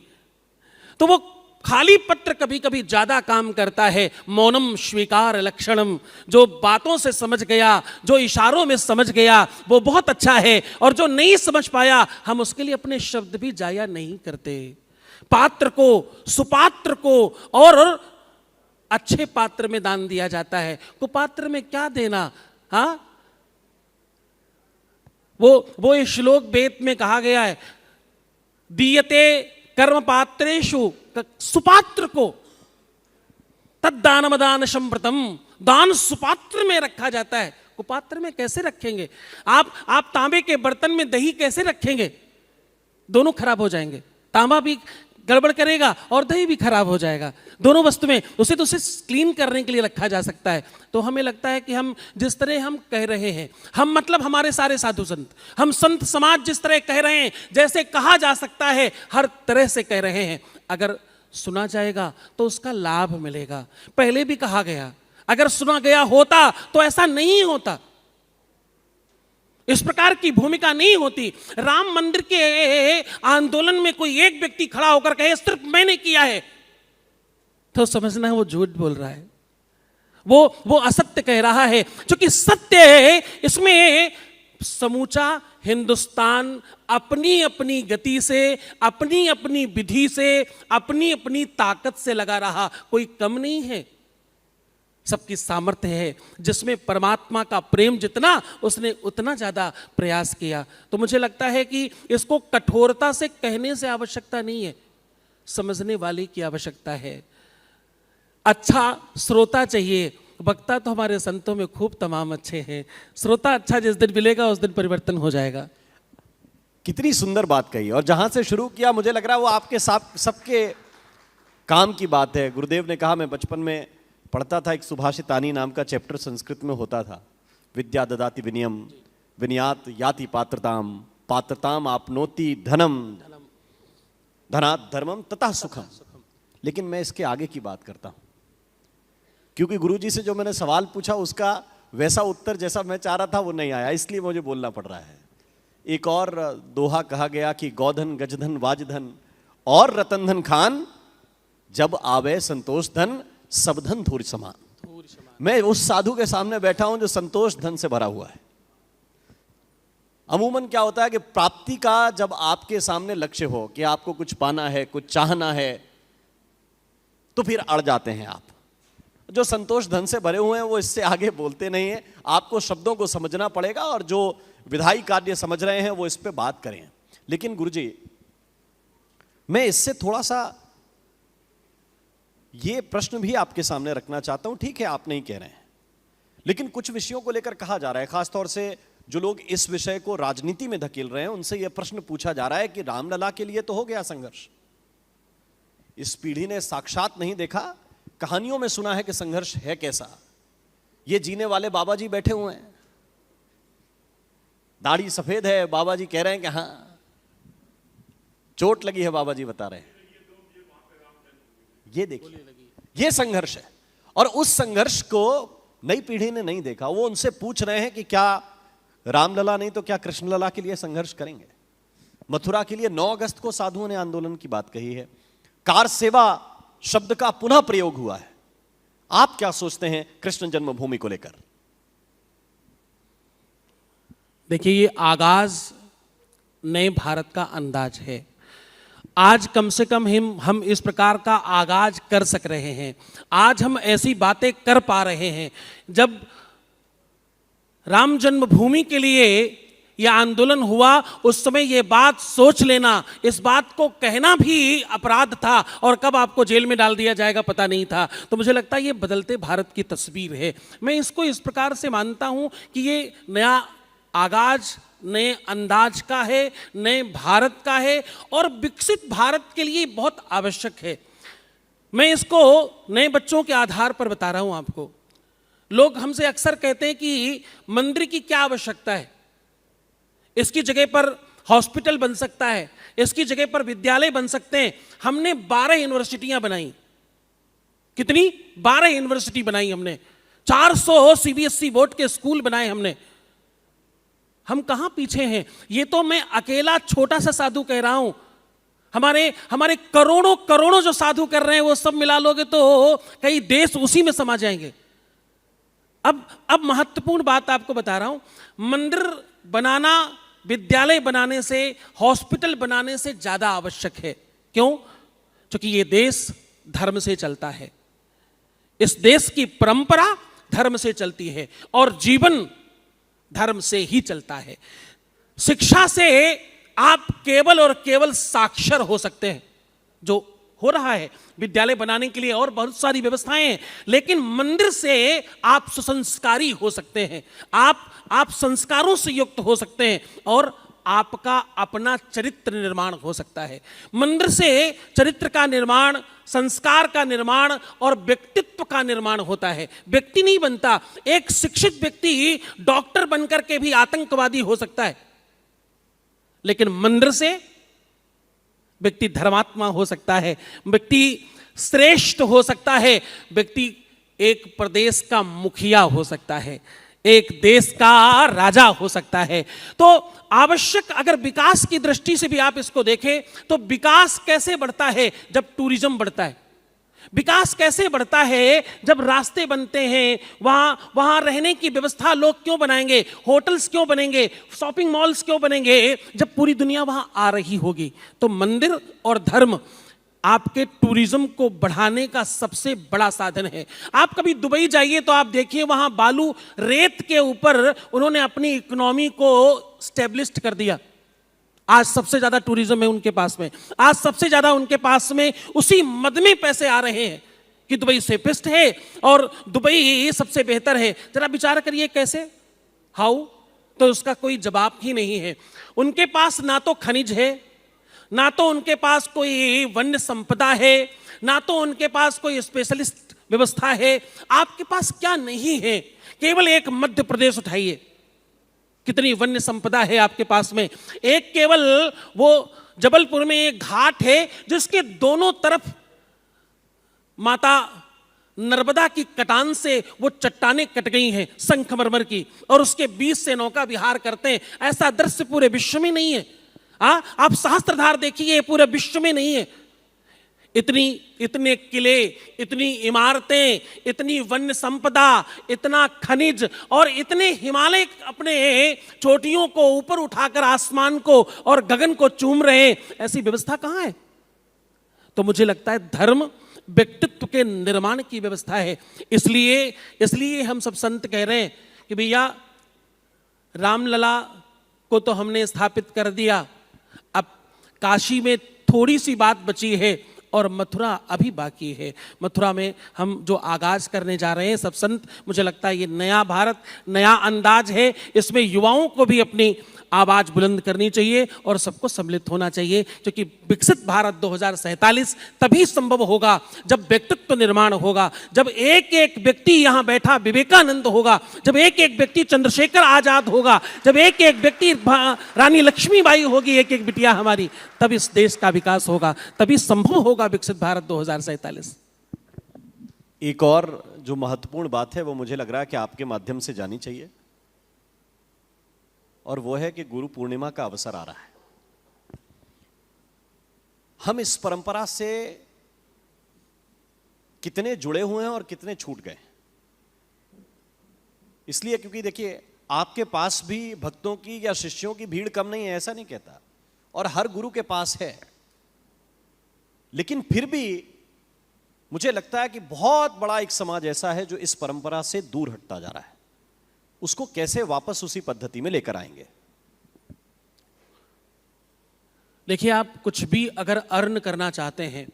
तो वो खाली पत्र कभी कभी ज्यादा काम करता है। मौनम स्वीकार लक्षणम, जो बातों से समझ गया, जो इशारों में समझ गया, वो बहुत अच्छा है। और जो नहीं समझ पाया, हम उसके लिए अपने शब्द भी जाया नहीं करते। पात्र को, सुपात्र को और अच्छे पात्र में दान दिया जाता है। कुपात्र में क्या देना? हाँ, वो इस श्लोक वेद में कहा गया है, दीयते कर्म पात्रेषु, सुपात्र को तद्दानमदान संप्रतम, दान सुपात्र में रखा जाता है। कुपात्र में कैसे रखेंगे? आप तांबे के बर्तन में दही कैसे रखेंगे? दोनों खराब हो जाएंगे, तांबा भी गड़बड़ करेगा और दही भी खराब हो जाएगा। दोनों वस्तु में उसे क्लीन करने के लिए रखा जा सकता है। तो हमें लगता है कि हम जिस तरह हम कह रहे हैं, हम मतलब हमारे सारे साधु संत, हम संत समाज जिस तरह कह रहे हैं, जैसे कहा जा सकता है हर तरह से कह रहे हैं। अगर सुना जाएगा तो उसका लाभ मिलेगा। पहले भी कहा गया, अगर सुना गया होता तो ऐसा नहीं होता, इस प्रकार की भूमिका नहीं होती। राम मंदिर के आंदोलन में कोई एक व्यक्ति खड़ा होकर कहे सिर्फ मैंने किया है, तो समझना है वो झूठ बोल रहा है, वो असत्य कह रहा है। क्योंकि सत्य है, इसमें समूचा हिंदुस्तान अपनी अपनी गति से, अपनी अपनी विधि से, अपनी अपनी ताकत से लगा रहा, कोई कम नहीं है। सबकी सामर्थ्य है, जिसमें परमात्मा का प्रेम जितना, उसने उतना ज्यादा प्रयास किया। तो मुझे लगता है कि इसको कठोरता से कहने से आवश्यकता नहीं है, समझने वाले की आवश्यकता है। अच्छा श्रोता चाहिए, वक्ता तो हमारे संतों में खूब तमाम अच्छे हैं, श्रोता अच्छा जिस दिन मिलेगा उस दिन परिवर्तन हो जाएगा। कितनी सुंदर बात कही, और जहां से शुरू किया मुझे लग रहा है वो आपके सबके काम की बात है। गुरुदेव ने कहा, मैं बचपन में पढ़ता था, एक सुभाषितानी नाम का चैप्टर संस्कृत में होता था, विद्या ददाति विनयम विनयात याति पात्रताम पात्रताम आपनोति धनम धनात् धर्मम तथा सुखम। लेकिन मैं इसके आगे की बात करता हूं, क्योंकि गुरुजी से जो मैंने सवाल पूछा उसका वैसा उत्तर जैसा मैं चाह रहा था वो नहीं आया, इसलिए मुझे बोलना पड़ रहा है। एक और दोहा कहा गया कि गौधन गजधन वाजधन और रतन धन खान, जब आवे संतोष धन सब धन थोड़ी समान। मैं उस साधु के सामने बैठा हूं जो संतोष धन से भरा हुआ है। अमूमन क्या होता है कि प्राप्ति का जब आपके सामने लक्ष्य हो कि आपको कुछ पाना है, कुछ चाहना है, तो फिर अड़ जाते हैं आप। जो संतोष धन से भरे हुए हैं वो इससे आगे बोलते नहीं है, आपको शब्दों को समझना पड़ेगा, और जो विधायी कार्य समझ रहे हैं वो इस पे बात करें। लेकिन गुरुजी, मैं इससे थोड़ा सा ये प्रश्न भी आपके सामने रखना चाहता हूं। ठीक है, आप नहीं कह रहे हैं, लेकिन कुछ विषयों को लेकर कहा जा रहा है, खासतौर से जो लोग इस विषय को राजनीति में धकेल रहे हैं उनसे यह प्रश्न पूछा जा रहा है कि रामलला के लिए तो हो गया संघर्ष, इस पीढ़ी ने साक्षात नहीं देखा, कहानियों में सुना है कि संघर्ष है कैसा। ये जीने वाले बाबा जी बैठे हुए हैं, दाढ़ी सफेद है, बाबा जी कह रहे हैं कि हाँ चोट लगी है, बाबा जी बता रहे हैं। ये देखिए, ये संघर्ष है, और उस संघर्ष को नई पीढ़ी ने नहीं देखा। वो उनसे पूछ रहे हैं कि क्या रामलला नहीं तो क्या कृष्णलला के लिए संघर्ष करेंगे। मथुरा के लिए 9 अगस्त को साधुओं ने आंदोलन की बात कही है, कार सेवा शब्द का पुनः प्रयोग हुआ है। आप क्या सोचते हैं कृष्ण जन्मभूमि को लेकर? देखिए, ये आगाज नए भारत का अंदाज है। आज कम से कम हम इस प्रकार का आगाज कर सक रहे हैं, आज हम ऐसी बातें कर पा रहे हैं। जब राम जन्मभूमि के लिए यह आंदोलन हुआ, उस समय यह बात सोच लेना, इस बात को कहना भी अपराध था, और कब आपको जेल में डाल दिया जाएगा पता नहीं था। तो मुझे लगता है ये बदलते भारत की तस्वीर है। मैं इसको इस प्रकार से मानता हूं कि ये नया आगाज नए अंदाज का है, नए भारत का है, और विकसित भारत के लिए बहुत आवश्यक है। मैं इसको नए बच्चों के आधार पर बता रहा हूं आपको। लोग हमसे अक्सर कहते हैं कि मंदिर की क्या आवश्यकता है, इसकी जगह पर हॉस्पिटल बन सकता है, इसकी जगह पर विद्यालय बन सकते हैं। हमने 12 यूनिवर्सिटियां बनाई। कितनी? 12 यूनिवर्सिटी बनाई हमने, 400 सीबीएसई बोर्ड के स्कूल बनाए हमने। हम कहां पीछे हैं? ये तो मैं अकेला छोटा सा साधु कह रहा हूं, हमारे करोड़ों करोड़ों जो साधु कर रहे हैं वो सब मिला लोगे तो कई देश उसी में समा जाएंगे। अब महत्वपूर्ण बात आपको बता रहा हूं, मंदिर बनाना विद्यालय बनाने से, हॉस्पिटल बनाने से ज्यादा आवश्यक है। क्यों? क्योंकि ये देश धर्म से चलता है, इस देश की परंपरा धर्म से चलती है, और जीवन धर्म से ही चलता है। शिक्षा से आप केवल और केवल साक्षर हो सकते हैं, जो हो रहा है विद्यालय बनाने के लिए और बहुत सारी व्यवस्थाएं हैं, लेकिन मंदिर से आप सुसंस्कारी हो सकते हैं, आप संस्कारों से युक्त हो सकते हैं, और आपका अपना चरित्र निर्माण हो सकता है। मंदिर से चरित्र का निर्माण, संस्कार का निर्माण और व्यक्तित्व का निर्माण होता है। व्यक्ति नहीं बनता। एक शिक्षित व्यक्ति डॉक्टर बनकर के भी आतंकवादी हो सकता है, लेकिन मंदिर से व्यक्ति धर्मात्मा हो सकता है, व्यक्ति श्रेष्ठ हो सकता है, व्यक्ति एक प्रदेश का मुखिया हो सकता है, एक देश का राजा हो सकता है। तो आवश्यक, अगर विकास की दृष्टि से भी आप इसको देखें तो विकास कैसे बढ़ता है? जब टूरिज्म बढ़ता है। विकास कैसे बढ़ता है? जब रास्ते बनते हैं, वहां रहने की व्यवस्था लोग क्यों बनाएंगे, होटल्स क्यों बनेंगे, शॉपिंग मॉल्स क्यों बनेंगे? जब पूरी दुनिया वहां आ रही होगी। तो मंदिर और धर्म आपके टूरिज्म को बढ़ाने का सबसे बड़ा साधन है। आप कभी दुबई जाइए तो आप देखिए, वहां बालू रेत के ऊपर उन्होंने अपनी इकोनॉमी को स्टेब्लिश कर दिया। आज सबसे ज्यादा टूरिज्म है उनके पास में, आज सबसे ज्यादा उनके पास में उसी मद में पैसे आ रहे हैं कि दुबई सेफेस्ट है और दुबई सबसे बेहतर है। जरा विचार करिए कैसे, हाउ? तो उसका कोई जवाब ही नहीं है। उनके पास ना तो खनिज है, ना तो उनके पास कोई वन्य संपदा है, ना तो उनके पास कोई स्पेशलिस्ट व्यवस्था है। आपके पास क्या नहीं है? केवल एक मध्य प्रदेश उठाइए, कितनी वन्य संपदा है आपके पास में। एक केवल वो जबलपुर में एक घाट है जिसके दोनों तरफ माता नर्मदा की कटान से वो चट्टानें कट गई हैं संगमरमर की, और उसके बीच से नौका विहार करते हैं। ऐसा दृश्य पूरे विश्व में नहीं है। आप सहस्त्रधार देखिए, पूरे विश्व में नहीं है। इतने किले, इतनी इमारतें, इतनी वन्य संपदा, इतना खनिज और इतने हिमालय अपने चोटियों को ऊपर उठाकर आसमान को और गगन को चूम रहे हैं, ऐसी व्यवस्था कहां है? तो मुझे लगता है धर्म व्यक्तित्व के निर्माण की व्यवस्था है। इसलिए हम सब संत कह रहे हैं कि भैया रामलला को तो हमने स्थापित कर दिया, अब काशी में थोड़ी सी बात बची है और मथुरा अभी बाकी है। मथुरा में हम जो आगाज करने जा रहे हैं सब संत, मुझे लगता है ये नया भारत, नया अंदाज है। इसमें युवाओं को भी अपनी आवाज बुलंद करनी चाहिए और सबको सम्मिलित होना चाहिए, क्योंकि विकसित भारत 2047 तभी संभव होगा जब व्यक्तित्व निर्माण होगा, जब एक एक व्यक्ति यहां बैठा विवेकानंद होगा, जब एक एक व्यक्ति चंद्रशेखर आजाद होगा, जब एक एक व्यक्ति रानी लक्ष्मीबाई होगी, एक एक बिटिया हमारी, तब इस देश का विकास होगा, तभी संभव होगा विकसित भारत 2047। एक और जो महत्वपूर्ण बात है वो मुझे लग रहा है कि आपके माध्यम से जानी चाहिए, और वो है कि गुरु पूर्णिमा का अवसर आ रहा है। हम इस परंपरा से कितने जुड़े हुए हैं और कितने छूट गए। इसलिए क्योंकि देखिए, आपके पास भी भक्तों की या शिष्यों की भीड़ कम नहीं है, ऐसा नहीं कहता, और हर गुरु के पास है। लेकिन फिर भी मुझे लगता है कि बहुत बड़ा एक समाज ऐसा है जो इस परंपरा से दूर हटता जा रहा है। उसको कैसे वापस उसी पद्धति में लेकर आएंगे? देखिए, आप कुछ भी अगर अर्न करना चाहते हैं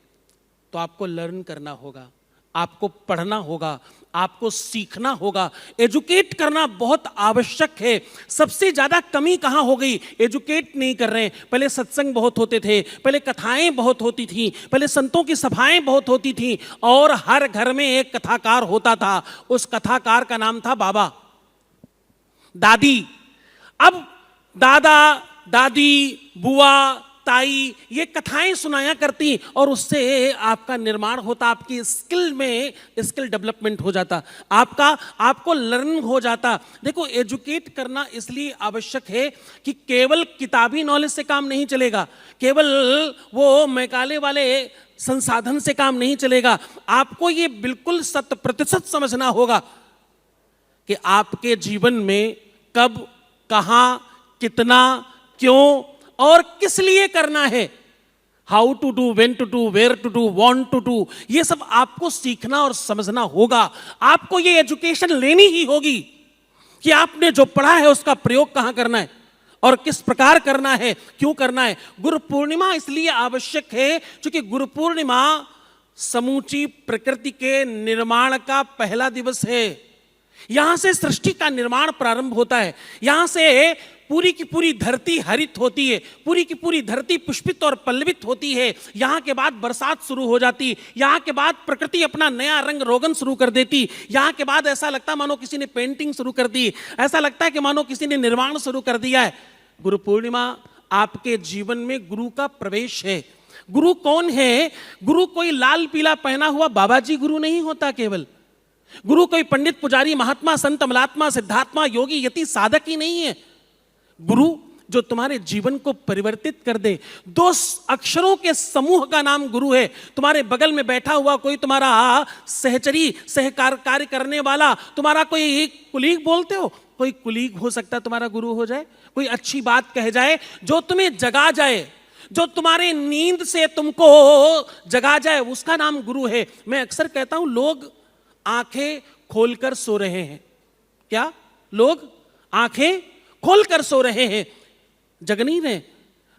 तो आपको लर्न करना होगा, आपको पढ़ना होगा, आपको सीखना होगा, एजुकेट करना बहुत आवश्यक है। सबसे ज्यादा कमी कहां हो गई? एजुकेट नहीं कर रहे हैं। पहले सत्संग बहुत होते थे, पहले कथाएं बहुत होती थी, पहले संतों की सभाएं बहुत होती थी, और हर घर में एक कथाकार होता था। उस कथाकार का नाम था बाबा, दादी। अब दादा, दादी, बुआ, ताई ये कथाएं सुनाया करती और उससे आपका निर्माण होता, आपकी स्किल डेवलपमेंट हो जाता, आपको लर्निंग हो जाता। देखो, एजुकेट करना इसलिए आवश्यक है कि केवल किताबी नॉलेज से काम नहीं चलेगा, केवल वो मैकाले वाले संसाधन से काम नहीं चलेगा। आपको ये बिल्कुल 100% समझना होगा कि आपके जीवन में कब, कहां, कितना, क्यों और किस लिए करना है। How to do, when to do, where to do, want to do, ये सब आपको सीखना और समझना होगा। आपको ये एजुकेशन लेनी ही होगी कि आपने जो पढ़ा है उसका प्रयोग कहां करना है और किस प्रकार करना है, क्यों करना है। गुरु पूर्णिमा इसलिए आवश्यक है क्योंकि गुरु पूर्णिमा समूची प्रकृति के निर्माण का पहला दिवस है। यहां से सृष्टि का निर्माण प्रारंभ होता है, यहां से पूरी की पूरी धरती हरित होती है, पूरी की पूरी धरती पुष्पित और पल्लवित होती है। यहां के बाद बरसात शुरू हो जाती, यहां के बाद प्रकृति अपना नया रंग रोगन शुरू कर देती, यहां के बाद ऐसा लगता है मानो किसी ने पेंटिंग शुरू कर दी, ऐसा लगता है कि मानो किसी ने निर्माण शुरू कर दिया है। गुरु पूर्णिमा आपके जीवन में गुरु का प्रवेश है। गुरु कौन है? गुरु कोई लाल पीला पहना हुआ बाबा जी गुरु नहीं होता केवल। गुरु कोई पंडित पुजारी महात्मा संत अमलात्मा सिद्धात्मा योगी यति साधक ही नहीं है। गुरु जो तुम्हारे जीवन को परिवर्तित कर दे। 2 अक्षरों के समूह का नाम गुरु है। तुम्हारे बगल में बैठा हुआ कोई तुम्हारा सहचरी कार्य करने वाला, तुम्हारा कोई कुलीग बोलते हो, कोई कुलीग हो सकता है तुम्हारा गुरु हो जाए। कोई अच्छी बात कह जाए जो तुम्हें जगा जाए, जो तुम्हारे नींद से तुमको जगा जाए, उसका नाम गुरु है। मैं अक्सर कहता हूं लोग आंखें खोलकर सो रहे हैं। क्या? लोग आंखें खोलकर सो रहे हैं, जग नहीं रहे।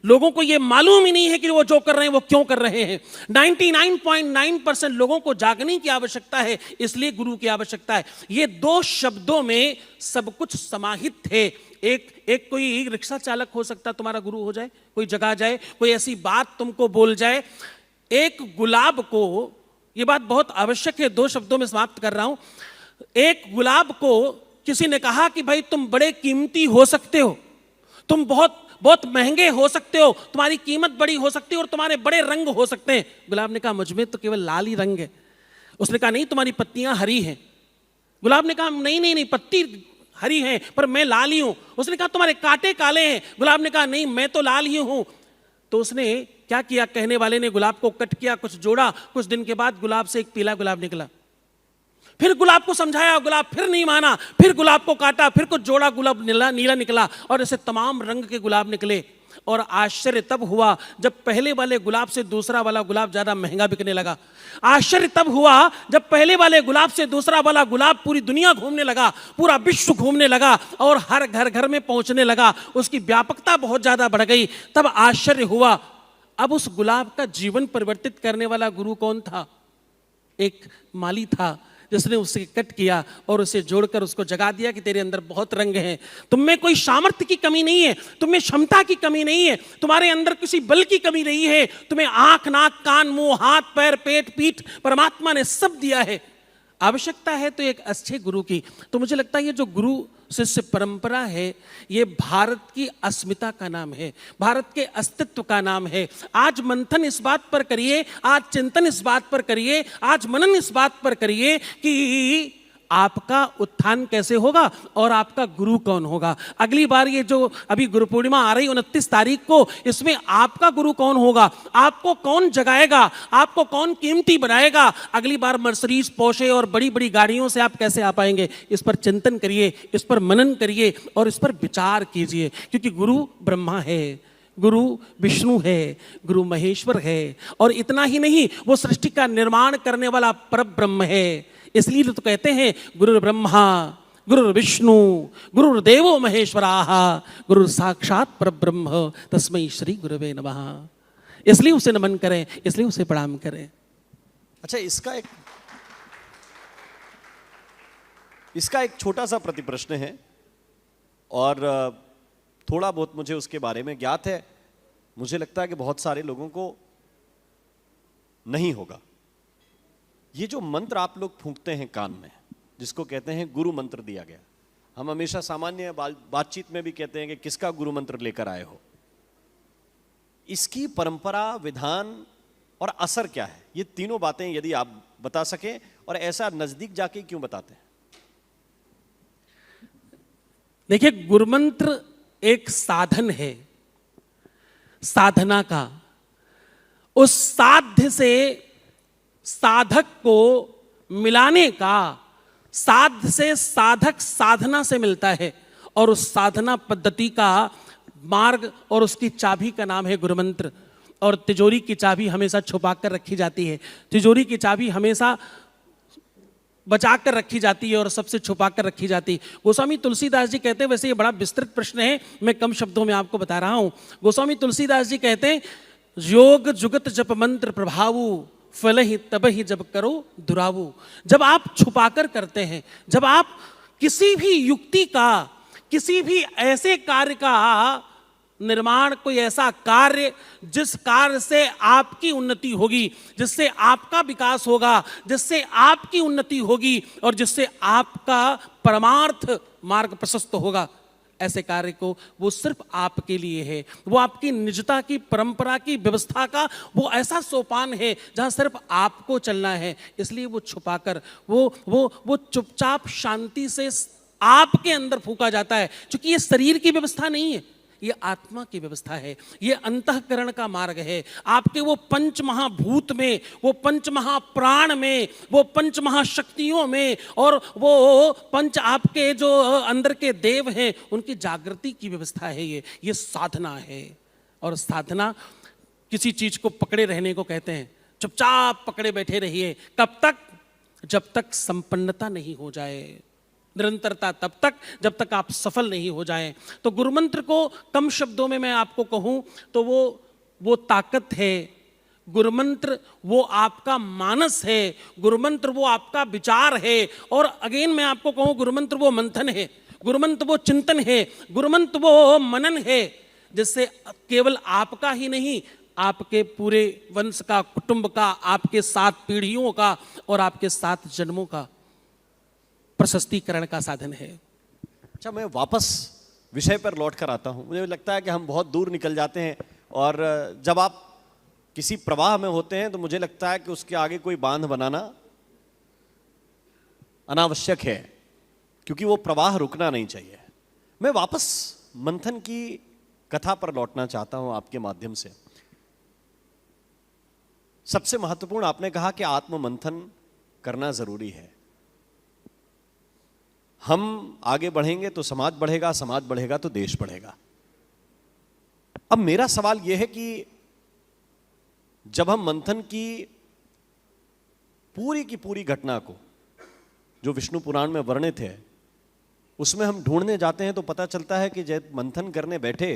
लोगों को यह मालूम ही नहीं है कि वो जो कर रहे हैं वो क्यों कर रहे हैं। 99.9% लोगों को जागने की आवश्यकता है, इसलिए गुरु की आवश्यकता है। ये 2 शब्दों में सब कुछ समाहित थे। एक कोई रिक्शा चालक हो सकता तुम्हारा गुरु हो जाए, कोई जगा जाए, कोई ऐसी बात तुमको बोल जाए। एक गुलाब को, यह बात बहुत आवश्यक है, 2 शब्दों में समाप्त कर रहा हूं। एक गुलाब को किसी ने कहा कि भाई तुम बड़े कीमती हो सकते हो, तुम बहुत बहुत महंगे हो सकते हो, तुम्हारी कीमत बड़ी हो सकती है और तुम्हारे बड़े रंग हो सकते हैं। गुलाब ने कहा मुझ में तो केवल लाल ही रंग है। उसने कहा नहीं, तुम्हारी पत्तियां हरी हैं। गुलाब ने कहा नहीं नहीं नहीं, पत्ती हरी हैं पर मैं लाल ही हूं। उसने कहा तुम्हारे कांटे काले हैं। गुलाब ने कहा नहीं, मैं तो लाल ही हूं। तो उसने क्या किया? कहने वाले ने गुलाब को कट किया, कुछ जोड़ा। कुछ दिन के बाद गुलाब से एक पीला गुलाब निकला। फिर गुलाब को समझाया, गुलाब फिर नहीं माना। फिर गुलाब को काटा, फिर कुछ जोड़ा, गुलाब नीला निकला और ऐसे तमाम रंग के गुलाब निकले। और आश्चर्य तब हुआ जब पहले वाले गुलाब से दूसरा वाला गुलाब ज्यादा महंगा बिकने लगा। आश्चर्य तब हुआ जब पहले वाले गुलाब से दूसरा वाला गुलाब पूरी दुनिया घूमने लगा, पूरा विश्व घूमने लगा और हर घर घर में पहुंचने लगा। उसकी व्यापकता बहुत ज्यादा बढ़ गई। तब आश्चर्य हुआ। अब उस गुलाब का जीवन परिवर्तित करने वाला गुरु कौन था? एक माली था जिसने उसे कट किया और उसे जोड़कर उसको जगा दिया कि तेरे अंदर बहुत रंग हैं। तुम में कोई सामर्थ्य की कमी नहीं है, तुम में क्षमता की कमी नहीं है, तुम्हारे अंदर किसी बल की कमी नहीं है। तुम्हें आंख नाक कान मुंह हाथ पैर पेट पीठ परमात्मा ने सब दिया है। आवश्यकता है तो एक अच्छे गुरु की। तो मुझे लगता है ये जो गुरु शिष्य परंपरा है ये भारत की अस्मिता का नाम है, भारत के अस्तित्व का नाम है। आज मंथन इस बात पर करिए, आज चिंतन इस बात पर करिए, आज मनन इस बात पर करिए कि आपका उत्थान कैसे होगा और आपका गुरु कौन होगा। अगली बार ये जो अभी गुरु पूर्णिमा आ रही 29 तारीख को, इसमें आपका गुरु कौन होगा, आपको कौन जगाएगा, आपको कौन कीमती बनाएगा। अगली बार मर्सिडीज पोर्शे और बड़ी बड़ी गाड़ियों से आप कैसे आ पाएंगे। इस पर चिंतन करिए, इस पर मनन करिए और इस पर विचार कीजिए। क्योंकि गुरु ब्रह्मा है, गुरु विष्णु है, गुरु महेश्वर है और इतना ही नहीं, वो सृष्टि का निर्माण करने वाला परब्रह्म है। इसलिए तो कहते हैं गुरु ब्रह्मा गुरु विष्णु गुरुर्देवो महेश्वराः गुरु साक्षात परब्रह्म तस्मै श्री गुरवे नमः। इसलिए उसे नमन करें, इसलिए उसे प्रणाम करें। अच्छा, इसका एक छोटा सा प्रतिप्रश्न है और थोड़ा बहुत मुझे उसके बारे में ज्ञात है। मुझे लगता है कि बहुत सारे लोगों को नहीं होगा। ये जो मंत्र आप लोग फूंकते हैं कान में, जिसको कहते हैं गुरु मंत्र दिया गया, हम हमेशा सामान्य बातचीत में भी कहते हैं कि किसका गुरु मंत्र लेकर आए हो। इसकी परंपरा, विधान और असर क्या है, ये तीनों बातें यदि आप बता सकें और ऐसा नजदीक जाके क्यों बताते हैं। देखिए, गुरु मंत्र एक साधन है साधना का। उस साध्य से साधक को मिलाने का, साध्य से साधक साधना से मिलता है और उस साधना पद्धति का मार्ग और उसकी चाबी का नाम है गुरु मंत्र। और तिजोरी की चाबी हमेशा छुपा कर रखी जाती है, तिजोरी की चाबी हमेशा बचा कर रखी जाती है और सबसे छुपा कर रखी जाती है। गोस्वामी तुलसीदास जी कहते हैं, वैसे ये बड़ा विस्तृत प्रश्न है, मैं कम शब्दों में आपको बता रहा हूं। गोस्वामी तुलसीदास जी कहते हैं, योग जुगत जप मंत्र प्रभावु फल ही तब ही जब करो दुरावु। जब आप छुपाकर करते हैं, जब आप किसी भी युक्ति का, किसी भी ऐसे कार्य का निर्माण, कोई ऐसा कार्य जिस कार्य से आपकी उन्नति होगी, जिससे आपका विकास होगा, जिससे आपकी उन्नति होगी और जिससे आपका परमार्थ मार्ग प्रशस्त होगा, ऐसे कार्य को, वो सिर्फ आपके लिए है। वो आपकी निजता की, परंपरा की, व्यवस्था का वो ऐसा सोपान है जहां सिर्फ आपको चलना है। इसलिए वो छुपाकर, वो चुपचाप शांति से आपके अंदर फूंका जाता है। क्योंकि ये शरीर की व्यवस्था नहीं है, ये आत्मा की व्यवस्था है, ये अंतःकरण का मार्ग है। आपके वो पंच महाभूत में, वो पंच महाप्राण में, वो पंच महाशक्तियों में, और वो पंच आपके जो अंदर के देव हैं, उनकी जागृति की व्यवस्था है। ये साधना है। और साधना किसी चीज को पकड़े रहने को कहते हैं। चुपचाप पकड़े बैठे रहिए। कब तक? जब तक संपन्नता नहीं हो जाए। निरंतरता तब तक जब तक आप सफल नहीं हो जाएं। तो गुरु मंत्र को कम शब्दों में मैं आपको कहूं तो वो ताकत है। गुरु मंत्र वो आपका मानस है। गुरु मंत्र वो आपका विचार है। और अगेन मैं आपको कहूं, गुरु मंत्र वो मंथन है, गुरु मंत्र वो चिंतन है, गुरु मंत्र वो मनन है, जिससे केवल आपका ही नहीं, आपके पूरे वंश का, कुटुंब का, आपके 7 पीढ़ियों का और आपके 7 जन्मों का प्रशस्तीकरण का साधन है। अच्छा, मैं वापस विषय पर लौट कर आता हूं। मुझे लगता है कि हम बहुत दूर निकल जाते हैं, और जब आप किसी प्रवाह में होते हैं तो मुझे लगता है कि उसके आगे कोई बांध बनाना अनावश्यक है, क्योंकि वो प्रवाह रुकना नहीं चाहिए। मैं वापस मंथन की कथा पर लौटना चाहता हूं आपके माध्यम से। सबसे महत्वपूर्ण आपने कहा कि आत्म मंथन करना जरूरी है। हम आगे बढ़ेंगे तो समाज बढ़ेगा, समाज बढ़ेगा तो देश बढ़ेगा। अब मेरा सवाल यह है कि जब हम मंथन की पूरी घटना को, जो विष्णु पुराण में वर्णित है, उसमें हम ढूंढने जाते हैं तो पता चलता है कि जब मंथन करने बैठे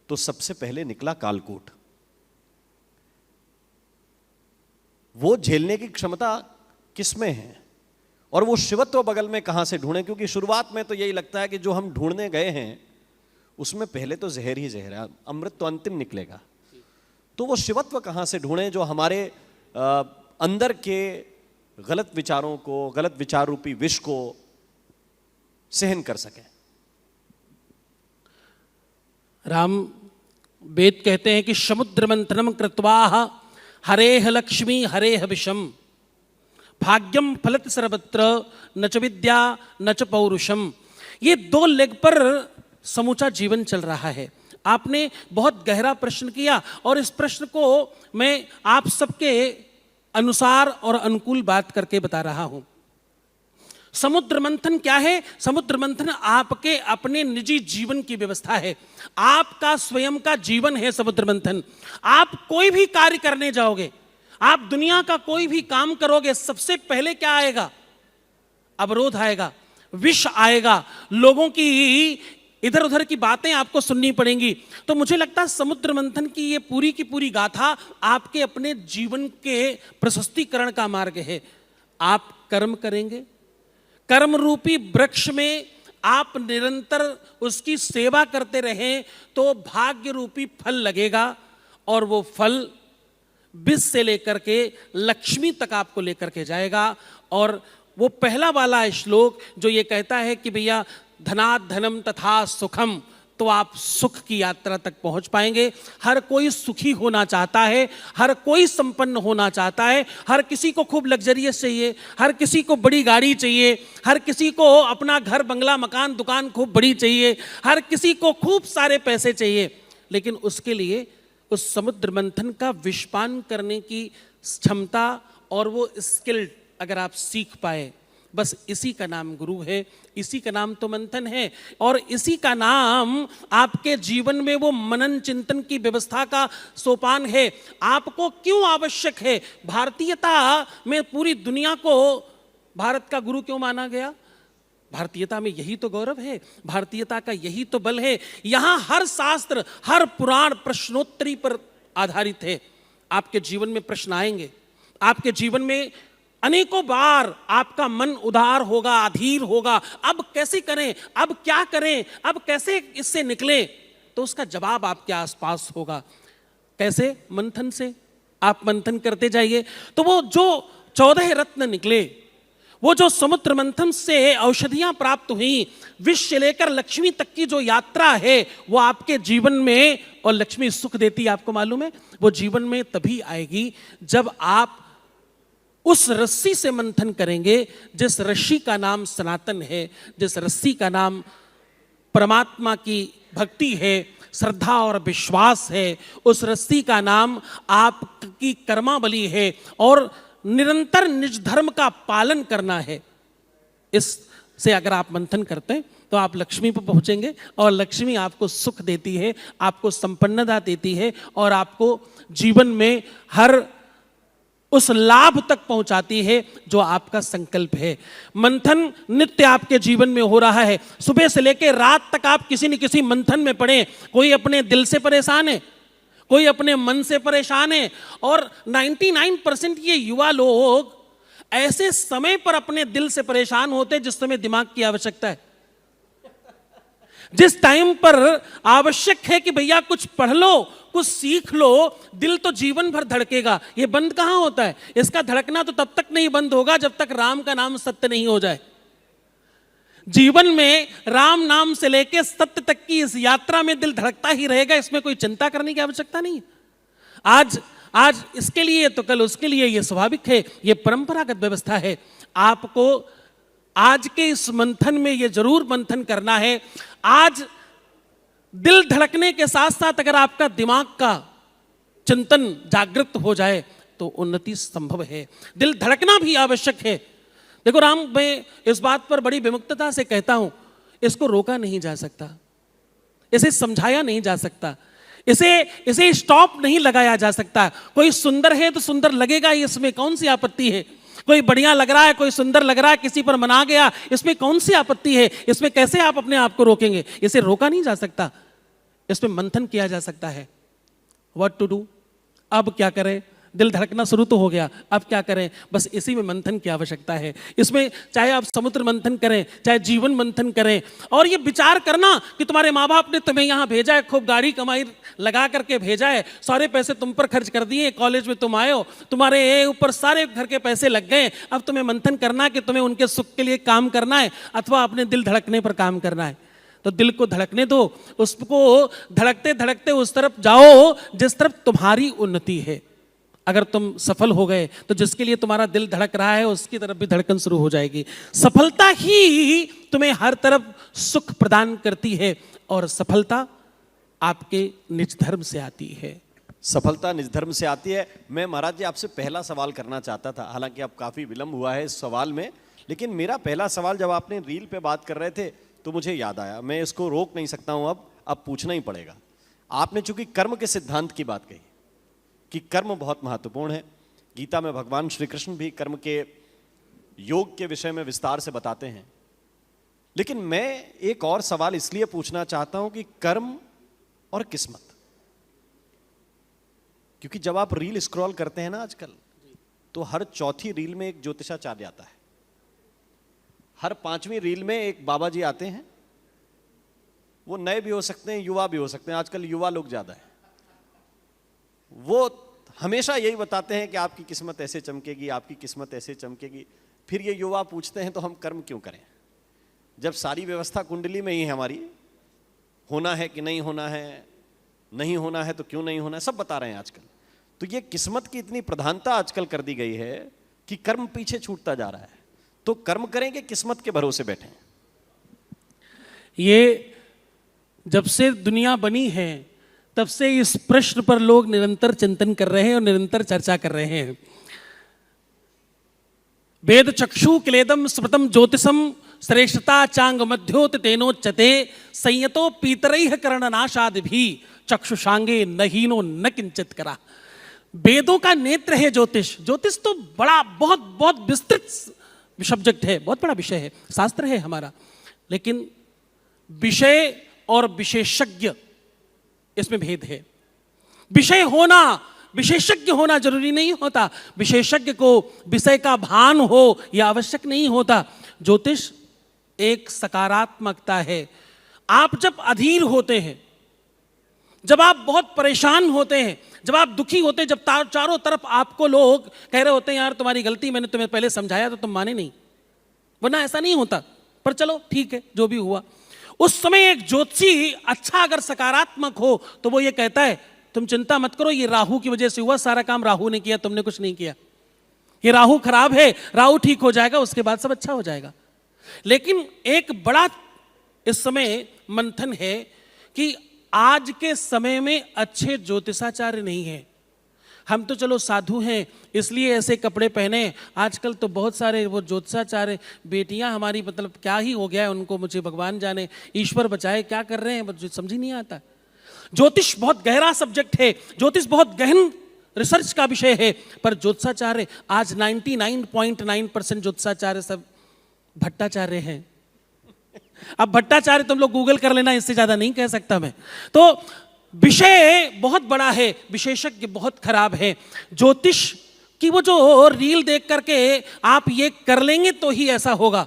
तो सबसे पहले निकला कालकूट। वो झेलने की क्षमता किसमें है, और वो शिवत्व बगल में कहां से ढूंढे? क्योंकि शुरुआत में तो यही लगता है कि जो हम ढूंढने गए हैं उसमें पहले तो जहर ही जहर है, अमृत तो अंतिम निकलेगा। तो वो शिवत्व कहां से ढूंढे जो हमारे अंदर के गलत विचारों को, गलत विचार रूपी विष को सहन कर सके? राम वेद कहते हैं कि समुद्र मंथनम कृत्वा हरेह लक्ष्मी हरेह विषम भाग्यम फलत सर्वत्र न च विद्या न च पौरुषम। ये 2 लेग पर समूचा जीवन चल रहा है। आपने बहुत गहरा प्रश्न किया, और इस प्रश्न को मैं आप सबके अनुसार और अनुकूल बात करके बता रहा हूं। समुद्र मंथन क्या है? समुद्र मंथन आपके अपने निजी जीवन की व्यवस्था है। आपका स्वयं का जीवन है समुद्र मंथन। आप कोई भी कार्य करने जाओगे, आप दुनिया का कोई भी काम करोगे, सबसे पहले क्या आएगा? अवरोध आएगा, विष आएगा, लोगों की इधर उधर की बातें आपको सुननी पड़ेंगी। तो मुझे लगता है समुद्र मंथन की ये पूरी की पूरी गाथा आपके अपने जीवन के प्रशस्तीकरण का मार्ग है। आप कर्म करेंगे, कर्म रूपी वृक्ष में आप निरंतर उसकी सेवा करते रहें तो भाग्य रूपी फल लगेगा, और वो फल विष से लेकर के लक्ष्मी तक आपको लेकर के जाएगा। और वो पहला वाला श्लोक जो ये कहता है कि भैया धनात् धनम तथा सुखम, तो आप सुख की यात्रा तक पहुंच पाएंगे। हर कोई सुखी होना चाहता है, हर कोई संपन्न होना चाहता है, हर किसी को खूब लग्जरियस चाहिए, हर किसी को बड़ी गाड़ी चाहिए, हर किसी को अपना घर बंगला मकान दुकान खूब बड़ी चाहिए, हर किसी को खूब सारे पैसे चाहिए। लेकिन उसके लिए उस समुद्र मंथन का विषपान करने की क्षमता और वो स्किल अगर आप सीख पाए, बस इसी का नाम गुरु है, इसी का नाम तो मंथन है, और इसी का नाम आपके जीवन में वो मनन चिंतन की व्यवस्था का सोपान है। आपको क्यों आवश्यक है? भारतीयता में पूरी दुनिया को भारत का गुरु क्यों माना गया? भारतीयता में यही तो गौरव है, भारतीयता का यही तो बल है। यहां हर शास्त्र, हर पुराण प्रश्नोत्तरी पर आधारित है। आपके जीवन में प्रश्न आएंगे, आपके जीवन में अनेकों बार आपका मन उदार होगा, अधीर होगा। अब कैसे करें, अब क्या करें, अब कैसे इससे निकले? तो उसका जवाब आपके आसपास होगा। कैसे? मंथन से। आप मंथन करते जाइए तो वो जो 14 रत्न निकले, वो जो समुद्र मंथन से औषधियां प्राप्त हुई, विष से लेकर लक्ष्मी तक की जो यात्रा है वो आपके जीवन में, और लक्ष्मी सुख देती है आपको मालूम है, वो जीवन में तभी आएगी जब आप उस रस्सी से मंथन करेंगे जिस रस्सी का नाम सनातन है, जिस रस्सी का नाम परमात्मा की भक्ति है, श्रद्धा और विश्वास है। उस रस्सी का नाम आपकी कर्मावली है और निरंतर निज धर्म का पालन करना है। इससे अगर आप मंथन करते हैं तो आप लक्ष्मी पर पहुंचेंगे और लक्ष्मी आपको सुख देती है, आपको संपन्नता देती है और आपको जीवन में हर उस लाभ तक पहुंचाती है जो आपका संकल्प है। मंथन नित्य आपके जीवन में हो रहा है। सुबह से लेकर रात तक आप किसी न किसी मंथन में पड़े। कोई अपने दिल से परेशान है, कोई अपने मन से परेशान है, और 99% ये युवा लोग ऐसे समय पर अपने दिल से परेशान होते जिस समय दिमाग की आवश्यकता है। जिस टाइम पर आवश्यक है कि भैया कुछ पढ़ लो, कुछ सीख लो, दिल तो जीवन भर धड़केगा। ये बंद कहां होता है? इसका धड़कना तो तब तक नहीं बंद होगा जब तक राम का नाम सत्य नहीं हो जाए। जीवन में राम नाम से लेकर सत्य तक की इस यात्रा में दिल धड़कता ही रहेगा, इसमें कोई चिंता करने की आवश्यकता नहीं। आज इसके लिए तो कल उसके लिए, ये स्वाभाविक है, ये परंपरागत व्यवस्था है। आपको आज के इस मंथन में ये जरूर मंथन करना है। आज दिल धड़कने के साथ साथ अगर आपका दिमाग का चिंतन जागृत हो जाए तो उन्नति संभव है। दिल धड़कना भी आवश्यक है। देखो राम, मैं इस बात पर बड़ी विमुक्तता से कहता हूं, इसको रोका नहीं जा सकता, इसे समझाया नहीं जा सकता, इसे स्टॉप नहीं लगाया जा सकता। कोई सुंदर है तो सुंदर लगेगा, इसमें कौन सी आपत्ति है? कोई बढ़िया लग रहा है, कोई सुंदर लग रहा है, किसी पर मना गया, इसमें कौन सी आपत्ति है? इसमें कैसे आप अपने आप को रोकेंगे? इसे रोका नहीं जा सकता, इसमें मंथन किया जा सकता है। What to do? अब क्या करें? दिल धड़कना शुरू तो हो गया, अब क्या करें? बस इसी में मंथन की आवश्यकता है। इसमें चाहे आप समुद्र मंथन करें, चाहे जीवन मंथन करें, और ये विचार करना कि तुम्हारे माँ बाप ने तुम्हें यहाँ भेजा है, खूब गाड़ी कमाई लगा करके भेजा है, सारे पैसे तुम पर खर्च कर दिए, कॉलेज में तुम आए हो, तुम्हारे ऊपर सारे घर के पैसे लग गए, अब तुम्हें मंथन करना है कि तुम्हें उनके सुख के लिए काम करना है अथवा अपने दिल धड़कने पर काम करना है। तो दिल को धड़कने दो, उसको धड़कते धड़कते उस तरफ जाओ जिस तरफ तुम्हारी उन्नति है। अगर तुम सफल हो गए तो जिसके लिए तुम्हारा दिल धड़क रहा है उसकी तरफ भी धड़कन शुरू हो जाएगी। सफलता ही तुम्हें हर तरफ सुख प्रदान करती है और सफलता आपके निज धर्म से आती है। सफलता निज धर्म से आती है। मैं महाराज जी आपसे पहला सवाल करना चाहता था, हालांकि अब काफी विलंब हुआ है इस सवाल में, लेकिन मेरा पहला सवाल जब आपने रील पे बात कर रहे थे तो मुझे याद आया, मैं इसको रोक नहीं सकता हूं, अब पूछना ही पड़ेगा। आपने चूंकि कर्म के सिद्धांत की बात कही कि कर्म बहुत महत्वपूर्ण है, गीता में भगवान श्री कृष्ण भी कर्म के योग के विषय में विस्तार से बताते हैं, लेकिन मैं एक और सवाल इसलिए पूछना चाहता हूं कि कर्म और किस्मत, क्योंकि जब आप रील स्क्रॉल करते हैं ना आजकल, तो हर चौथी रील में एक ज्योतिषाचार्य आता है, हर पांचवी रील में एक बाबा जी आते हैं। वो नए भी हो सकते हैं, युवा भी हो सकते हैं, आजकल युवा लोग ज्यादा है। वो हमेशा यही बताते हैं कि आपकी किस्मत ऐसे चमकेगी, आपकी किस्मत ऐसे चमकेगी। फिर ये युवा पूछते हैं तो हम कर्म क्यों करें, जब सारी व्यवस्था कुंडली में ही है हमारी, होना है कि नहीं होना है, नहीं होना है तो क्यों नहीं होना है, सब बता रहे हैं आजकल। तो ये किस्मत की इतनी प्रधानता आजकल कर दी गई है कि कर्म पीछे छूटता जा रहा है। तो कर्म करें कि किस्मत के भरोसे बैठें? ये जब से दुनिया बनी है तब से इस प्रश्न पर लोग निरंतर चिंतन कर रहे हैं और निरंतर चर्चा कर रहे हैं। वेद चक्षु किलेदम स्मृतम ज्योतिषम श्रेष्ठता चांग मध्योत तेनोच्यते संयतो पीतरैः कर्णनाशाद भी चक्षुषांगे नहीनो न किंचित करा। वेदों का नेत्र है ज्योतिष। ज्योतिष तो बड़ा बहुत बहुत विस्तृत सब्जेक्ट है, बहुत बड़ा विषय है, शास्त्र है हमारा, लेकिन विषय और विशेषज्ञ इसमें भेद है। विषय होना, विशेषज्ञ होना जरूरी नहीं होता, विशेषज्ञ को विषय का भान हो यह आवश्यक नहीं होता। ज्योतिष एक सकारात्मकता है। आप जब अधीर होते हैं, जब आप बहुत परेशान होते हैं, जब आप दुखी होते हैं, जब चारों तरफ आपको लोग कह रहे होते हैं यार तुम्हारी गलती, मैंने तुम्हें पहले समझाया तो तुम माने नहीं, वरना ऐसा नहीं होता। पर चलो ठीक है, जो भी हुआ। उस समय एक ज्योतिषी अच्छा अगर सकारात्मक हो तो वो ये कहता है तुम चिंता मत करो, ये राहु की वजह से हुआ, सारा काम राहु ने किया, तुमने कुछ नहीं किया, ये राहु खराब है, राहु ठीक हो जाएगा, उसके बाद सब अच्छा हो जाएगा। लेकिन एक बड़ा इस समय मंथन है कि आज के समय में अच्छे ज्योतिषाचार्य नहीं है। हम तो चलो साधु हैं इसलिए ऐसे कपड़े पहने, आजकल तो बहुत सारे वो ज्योतिषाचार्य बेटियां हमारी, मतलब क्या ही हो गया है उनको, मुझे भगवान जाने, ईश्वर बचाए, क्या कर रहे हैं मुझे समझ ही नहीं आता। ज्योतिष बहुत गहरा सब्जेक्ट है, ज्योतिष बहुत गहन रिसर्च का विषय है, पर ज्योतिषाचार्य आज 99.9% ज्योतिषाचार्य सब भट्टाचार्य हैं। अब भट्टाचार्य तुम लोग गूगल कर लेना, इससे ज्यादा नहीं कह सकता मैं। तो विषय बहुत बड़ा है, विशेषज्ञ बहुत खराब है। ज्योतिष की वो जो रील देख करके आप ये कर लेंगे तो ही ऐसा होगा,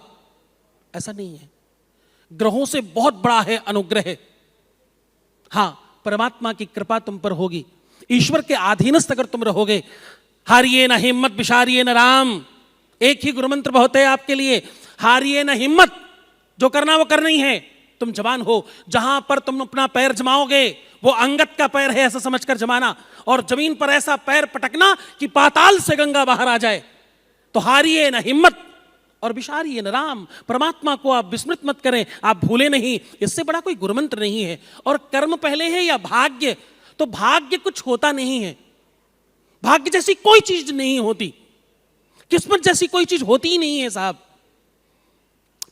ऐसा नहीं है। ग्रहों से बहुत बड़ा है अनुग्रह। हां, परमात्मा की कृपा तुम पर होगी, ईश्वर के अधीनस्थ अगर तुम रहोगे। हारिए न हिम्मत विशारिए न राम, एक ही गुरु मंत्र बहुत है आपके लिए। हारिए न हिम्मत, जो करना वो करना ही है। तुम जवान हो, जहां पर तुम अपना पैर जमाओगे वो अंगद का पैर है ऐसा समझकर जमाना, और जमीन पर ऐसा पैर पटकना कि पाताल से गंगा बाहर आ जाए। तो हारिए न हिम्मत और विशारिए न राम, परमात्मा को आप विस्मृत मत करें, आप भूले नहीं, इससे बड़ा कोई गुरुमंत्र नहीं है। और कर्म पहले है या भाग्य, तो भाग्य कुछ होता नहीं है, भाग्य जैसी कोई चीज नहीं होती, किस्मत जैसी कोई चीज होती ही नहीं है साहब।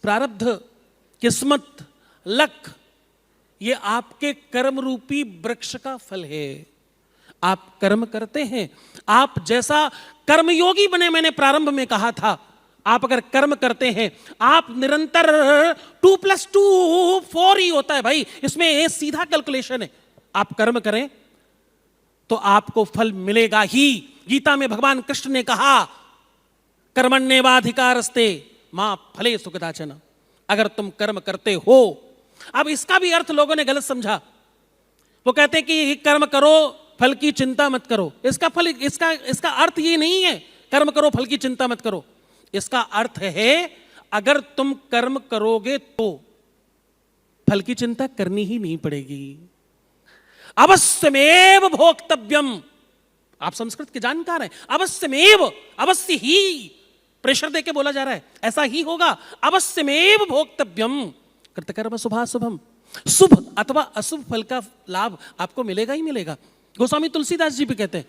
प्रारब्ध, किस्मत, लक, ये आपके कर्म रूपी वृक्ष का फल है। आप कर्म करते हैं, आप जैसा कर्मयोगी बने, मैंने प्रारंभ में कहा था, आप अगर कर्म करते हैं, आप निरंतर 2+2 4 ही होता है भाई, इसमें सीधा कैलकुलेशन है। आप कर्म करें तो आपको फल मिलेगा ही। गीता में भगवान कृष्ण ने कहा कर्मण्येवाधिकारस्ते मां फले सुखदाचन, अगर तुम कर्म करते हो। अब इसका भी अर्थ लोगों ने गलत समझा, वो कहते हैं कि कर्म करो फल की चिंता मत करो। इसका अर्थ ये नहीं है कर्म करो फल की चिंता मत करो। इसका अर्थ है अगर तुम कर्म करोगे तो फल की चिंता करनी ही नहीं पड़ेगी। अवश्यमेव भोक्तव्यम, आप संस्कृत के जानकार हैं, अवश्यमेव, अवश्य ही, प्रेशर देके बोला जा रहा है, ऐसा ही होगा। अवश्यमेव भोक्तव्यम कृतकर्म शुभाशुभम, शुभ अथवा अशुभ फल का लाभ आपको मिलेगा ही मिलेगा। गोस्वामी तुलसीदास जी भी कहते हैं,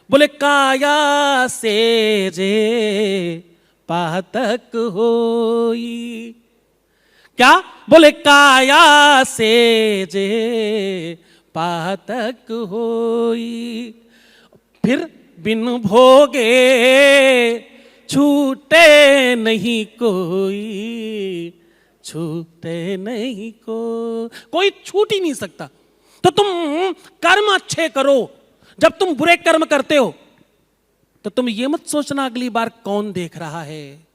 बोले काया से जे पातक होई, क्या बोले काया से जे पातक होई, फिर बिन भोगे छूटे नहीं कोई, छूटे नहीं कोई छूट ही नहीं सकता। तो तुम कर्म अच्छे करो। जब तुम बुरे कर्म करते हो तो तुम ये मत सोचना अगली बार कौन देख रहा है।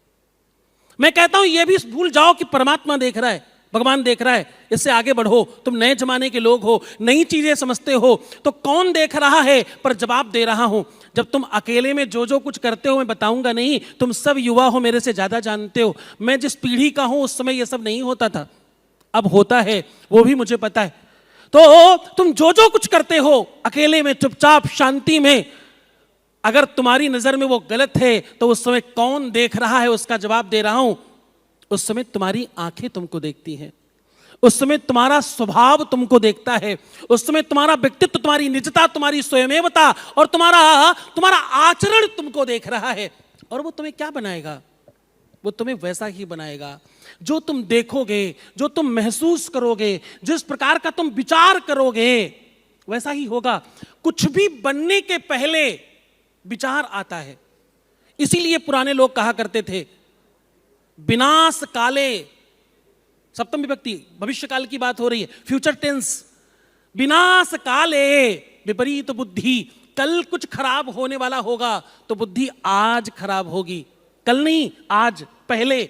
मैं कहता हूं ये भी भूल जाओ कि परमात्मा देख रहा है, भगवान देख रहा है, इससे आगे बढ़ो। तुम नए जमाने के लोग हो, नई चीजें समझते हो, तो कौन देख रहा है पर जवाब दे रहा हूं। जब तुम अकेले में जो जो कुछ करते हो मैं बताऊंगा नहीं, तुम सब युवा हो, मेरे से ज्यादा जानते हो। मैं जिस पीढ़ी का हूं उस समय ये सब नहीं होता था, अब होता है, वो भी मुझे पता है। तो तुम जो जो कुछ करते हो अकेले में चुपचाप शांति में, अगर तुम्हारी नजर में वो गलत है तो उस समय कौन देख रहा है उसका जवाब दे रहा हूं। उस समय तुम्हारी आंखें तुमको देखती हैं, उस समय तुम्हारा स्वभाव तुमको देखता है, उस समय तुम्हारा व्यक्तित्व, तुम्हारी निजता, तुम्हारी स्वयमेवता और तुम्हारा आचरण तुमको देख रहा है। और वो तुम्हें क्या बनाएगा, वो तुम्हें वैसा ही बनाएगा जो तुम देखोगे, जो तुम महसूस करोगे, जिस प्रकार का तुम विचार करोगे वैसा ही होगा। कुछ भी बनने के पहले विचार आता है। इसीलिए पुराने लोग कहा करते थे विनाश काले, सप्तम विभक्ति, भविष्य काल की बात हो रही है, फ्यूचर टेंस, विनाश काले विपरीत बुद्धि। कल कुछ खराब होने वाला होगा तो बुद्धि आज खराब होगी, कल नहीं आज, पहले।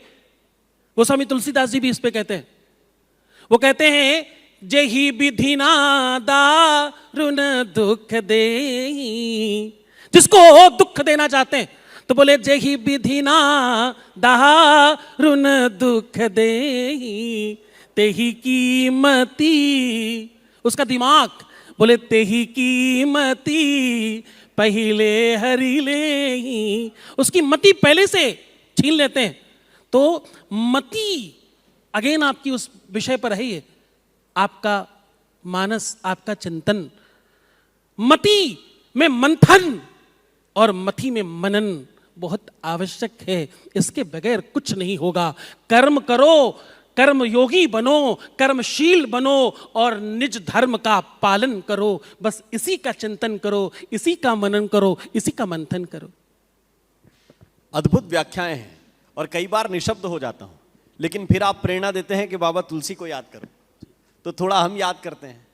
गोस्वामी तुलसीदास जी भी इस पे कहते हैं, वो कहते हैं जेहि विधि ना दारुण दुख दे, जिसको दुख देना चाहते हैं तो बोले जेहि विधि ना दारुण दुख देही तेही कीमती, उसका दिमाग बोले तेही कीमती पहिले हरि ले, उसकी मति पहले से छीन लेते हैं। तो मति अगेन आपकी उस विषय पर है, ये आपका मानस, आपका चिंतन, मति में मंथन और मति में मनन बहुत आवश्यक है। इसके बगैर कुछ नहीं होगा। कर्म करो, कर्म योगी बनो, कर्मशील बनो और निज धर्म का पालन करो। बस इसी का चिंतन करो, इसी का मनन करो, इसी का मंथन करो। अद्भुत व्याख्याएं हैं और कई बार निशब्द हो जाता हूं, लेकिन फिर आप प्रेरणा देते हैं कि बाबा तुलसी को याद करो, तो थोड़ा हम याद करते हैं।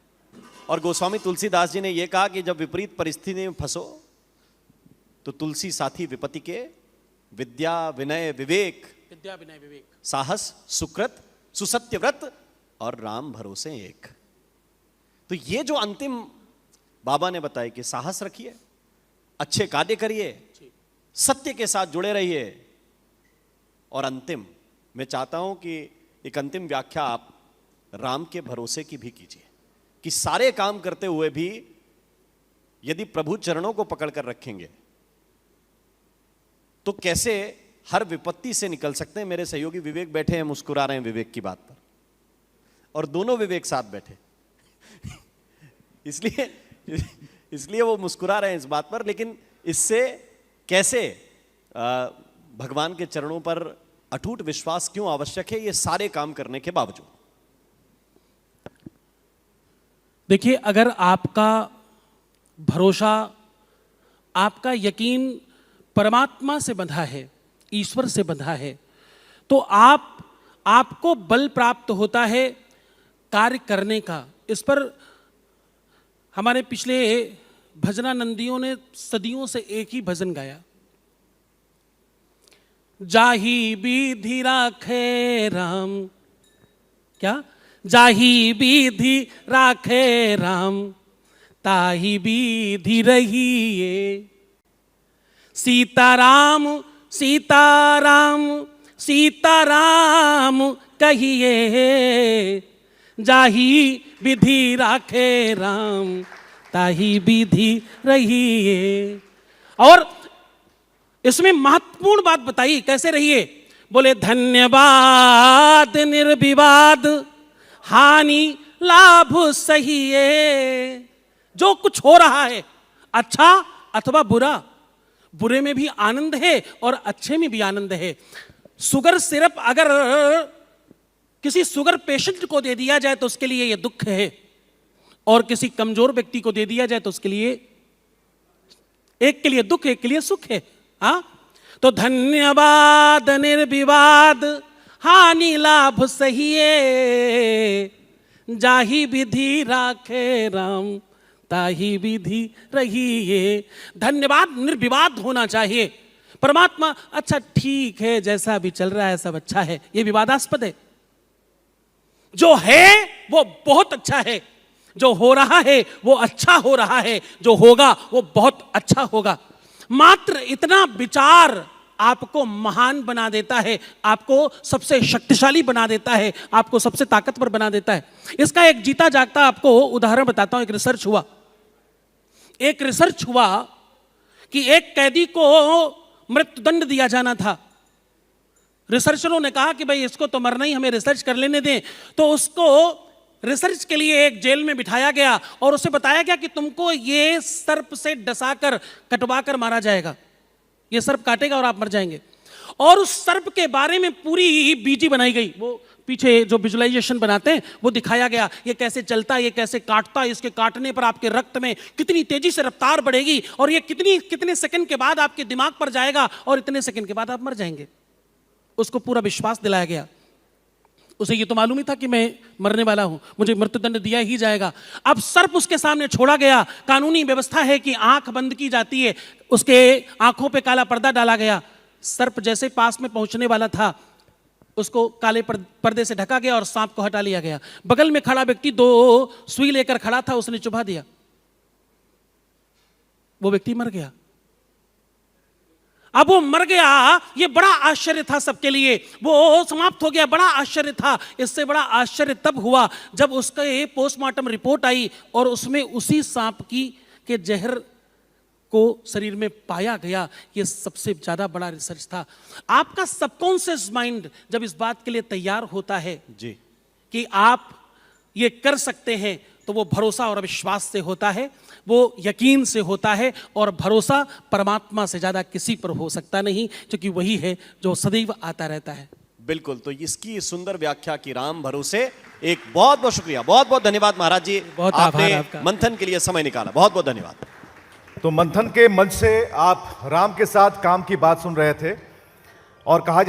और गोस्वामी तुलसीदास जी ने यह कहा कि जब विपरीत परिस्थिति में फंसो तो तुलसी साथी विपत्ति के, विद्या विनय विवेक, विद्या विनय विवेक, साहस सुकृत सुसत्य व्रत और राम भरोसे एक। तो ये जो अंतिम बाबा ने बताया कि साहस रखिए, अच्छे कार्य करिए, सत्य के साथ जुड़े रहिए, और अंतिम मैं चाहता हूं कि एक अंतिम व्याख्या आप राम के भरोसे की भी कीजिए कि सारे काम करते हुए भी यदि प्रभु चरणों को पकड़कर रखेंगे तो कैसे हर विपत्ति से निकल सकते हैं। मेरे सहयोगी विवेक बैठे हैं, मुस्कुरा रहे हैं विवेक की बात पर, और दोनों विवेक साथ बैठे इसलिए वो मुस्कुरा रहे हैं इस बात पर। लेकिन इससे कैसे भगवान के चरणों पर अटूट विश्वास क्यों आवश्यक है, ये सारे काम करने के बावजूद। देखिए, अगर आपका भरोसा, आपका यकीन परमात्मा से बंधा है, ईश्वर से बंधा है, तो आपको बल प्राप्त होता है कार्य करने का। इस पर हमारे पिछले भजनानंदियों ने सदियों से एक ही भजन गाया, जाही विधि राखे राम, क्या? जाही विधि राखे राम ताही विधि रहिए, सीताराम सीताराम सीताराम कहिए, जाही विधि राखे राम ताही विधि रहिए। और इसमें महत्वपूर्ण बात बताई, कैसे रहिए? बोले धन्यवाद निर्विवाद हानि लाभ सहिए। जो कुछ हो रहा है, अच्छा अथवा बुरा, बुरे में भी आनंद है और अच्छे में भी आनंद है। शुगर सिरप अगर किसी शुगर पेशेंट को दे दिया जाए तो उसके लिए यह दुख है, और किसी कमजोर व्यक्ति को दे दिया जाए तो उसके लिए, एक के लिए दुख, एक के लिए सुख है। हाँ, तो धन्यवाद निर्विवाद हानि लाभ सहिए, जाही विधि राखे राम ताही विधि रहिए। धन्यवाद निर्विवाद होना चाहिए। परमात्मा, अच्छा ठीक है, जैसा भी चल रहा है सब अच्छा है, यह विवादास्पद है। जो है वो बहुत अच्छा है, जो हो रहा है वो अच्छा हो रहा है, जो होगा वो बहुत अच्छा होगा। मात्र इतना विचार आपको महान बना देता है, आपको सबसे शक्तिशाली बना देता है, आपको सबसे ताकतवर बना देता है। इसका एक जीता जागता आपको उदाहरण बताता हूं। एक रिसर्च हुआ कि एक कैदी को मृत्युदंड दिया जाना था। रिसर्चरों ने कहा कि भाई इसको तो मरना ही, हमें रिसर्च कर लेने दें। तो उसको रिसर्च के लिए एक जेल में बिठाया गया और उसे बताया गया कि तुमको ये सर्प से डसाकर कटवाकर मारा जाएगा, ये सर्प काटेगा और आप मर जाएंगे। और उस सर्प के बारे में पूरी बीजी बनाई गई, वो पीछे जो विजुअलाइजेशन बनाते हैं वो दिखाया गया, ये कैसे चलता है, ये कैसे काटता है, इसके काटने पर आपके रक्त में कितनी तेजी से रफ्तार बढ़ेगी और ये कितने सेकंड के बाद आपके दिमाग पर जाएगा और इतने सेकंड के बाद आप मर जाएंगे। उसको पूरा विश्वास दिलाया गया। उसे ये तो मालूम ही था कि मैं मरने वाला हूं, मुझे मृत्युदंड दिया ही जाएगा। अब सर्प उसके सामने छोड़ा गया। कानूनी व्यवस्था है कि आंख बंद की जाती है, उसके आंखों पे काला पर्दा डाला गया। सर्प जैसे पास में पहुंचने वाला था, उसको काले पर्दे से ढका गया और सांप को हटा लिया गया। बगल में खड़ा व्यक्ति 2 सुई लेकर खड़ा था, उसने चुभा दिया, वो व्यक्ति मर गया। अब वो मर गया, ये बड़ा आश्चर्य था सबके लिए, वो समाप्त हो गया, बड़ा आश्चर्य था। इससे बड़ा आश्चर्य तब हुआ जब उसका ये पोस्टमार्टम रिपोर्ट आई और उसमें उसी सांप की के जहर को शरीर में पाया गया। ये सबसे ज्यादा बड़ा रिसर्च था। आपका सबकॉन्शियस माइंड जब इस बात के लिए तैयार होता है जी कि आप ये कर सकते हैं, तो वो भरोसा और विश्वास से होता है, वो यकीन से होता है। और भरोसा परमात्मा से ज्यादा किसी पर हो सकता नहीं, क्योंकि वही है जो सदैव आता रहता है। बिल्कुल। तो इसकी सुंदर व्याख्या की राम भरोसे। एक बहुत बहुत शुक्रिया, बहुत बहुत धन्यवाद महाराज जी, बहुत आभार आपने आपका। मंथन के लिए समय निकाला, बहुत बहुत धन्यवाद। तो मंथन के मंच से आप राम के साथ काम की बात सुन रहे थे और कहा जा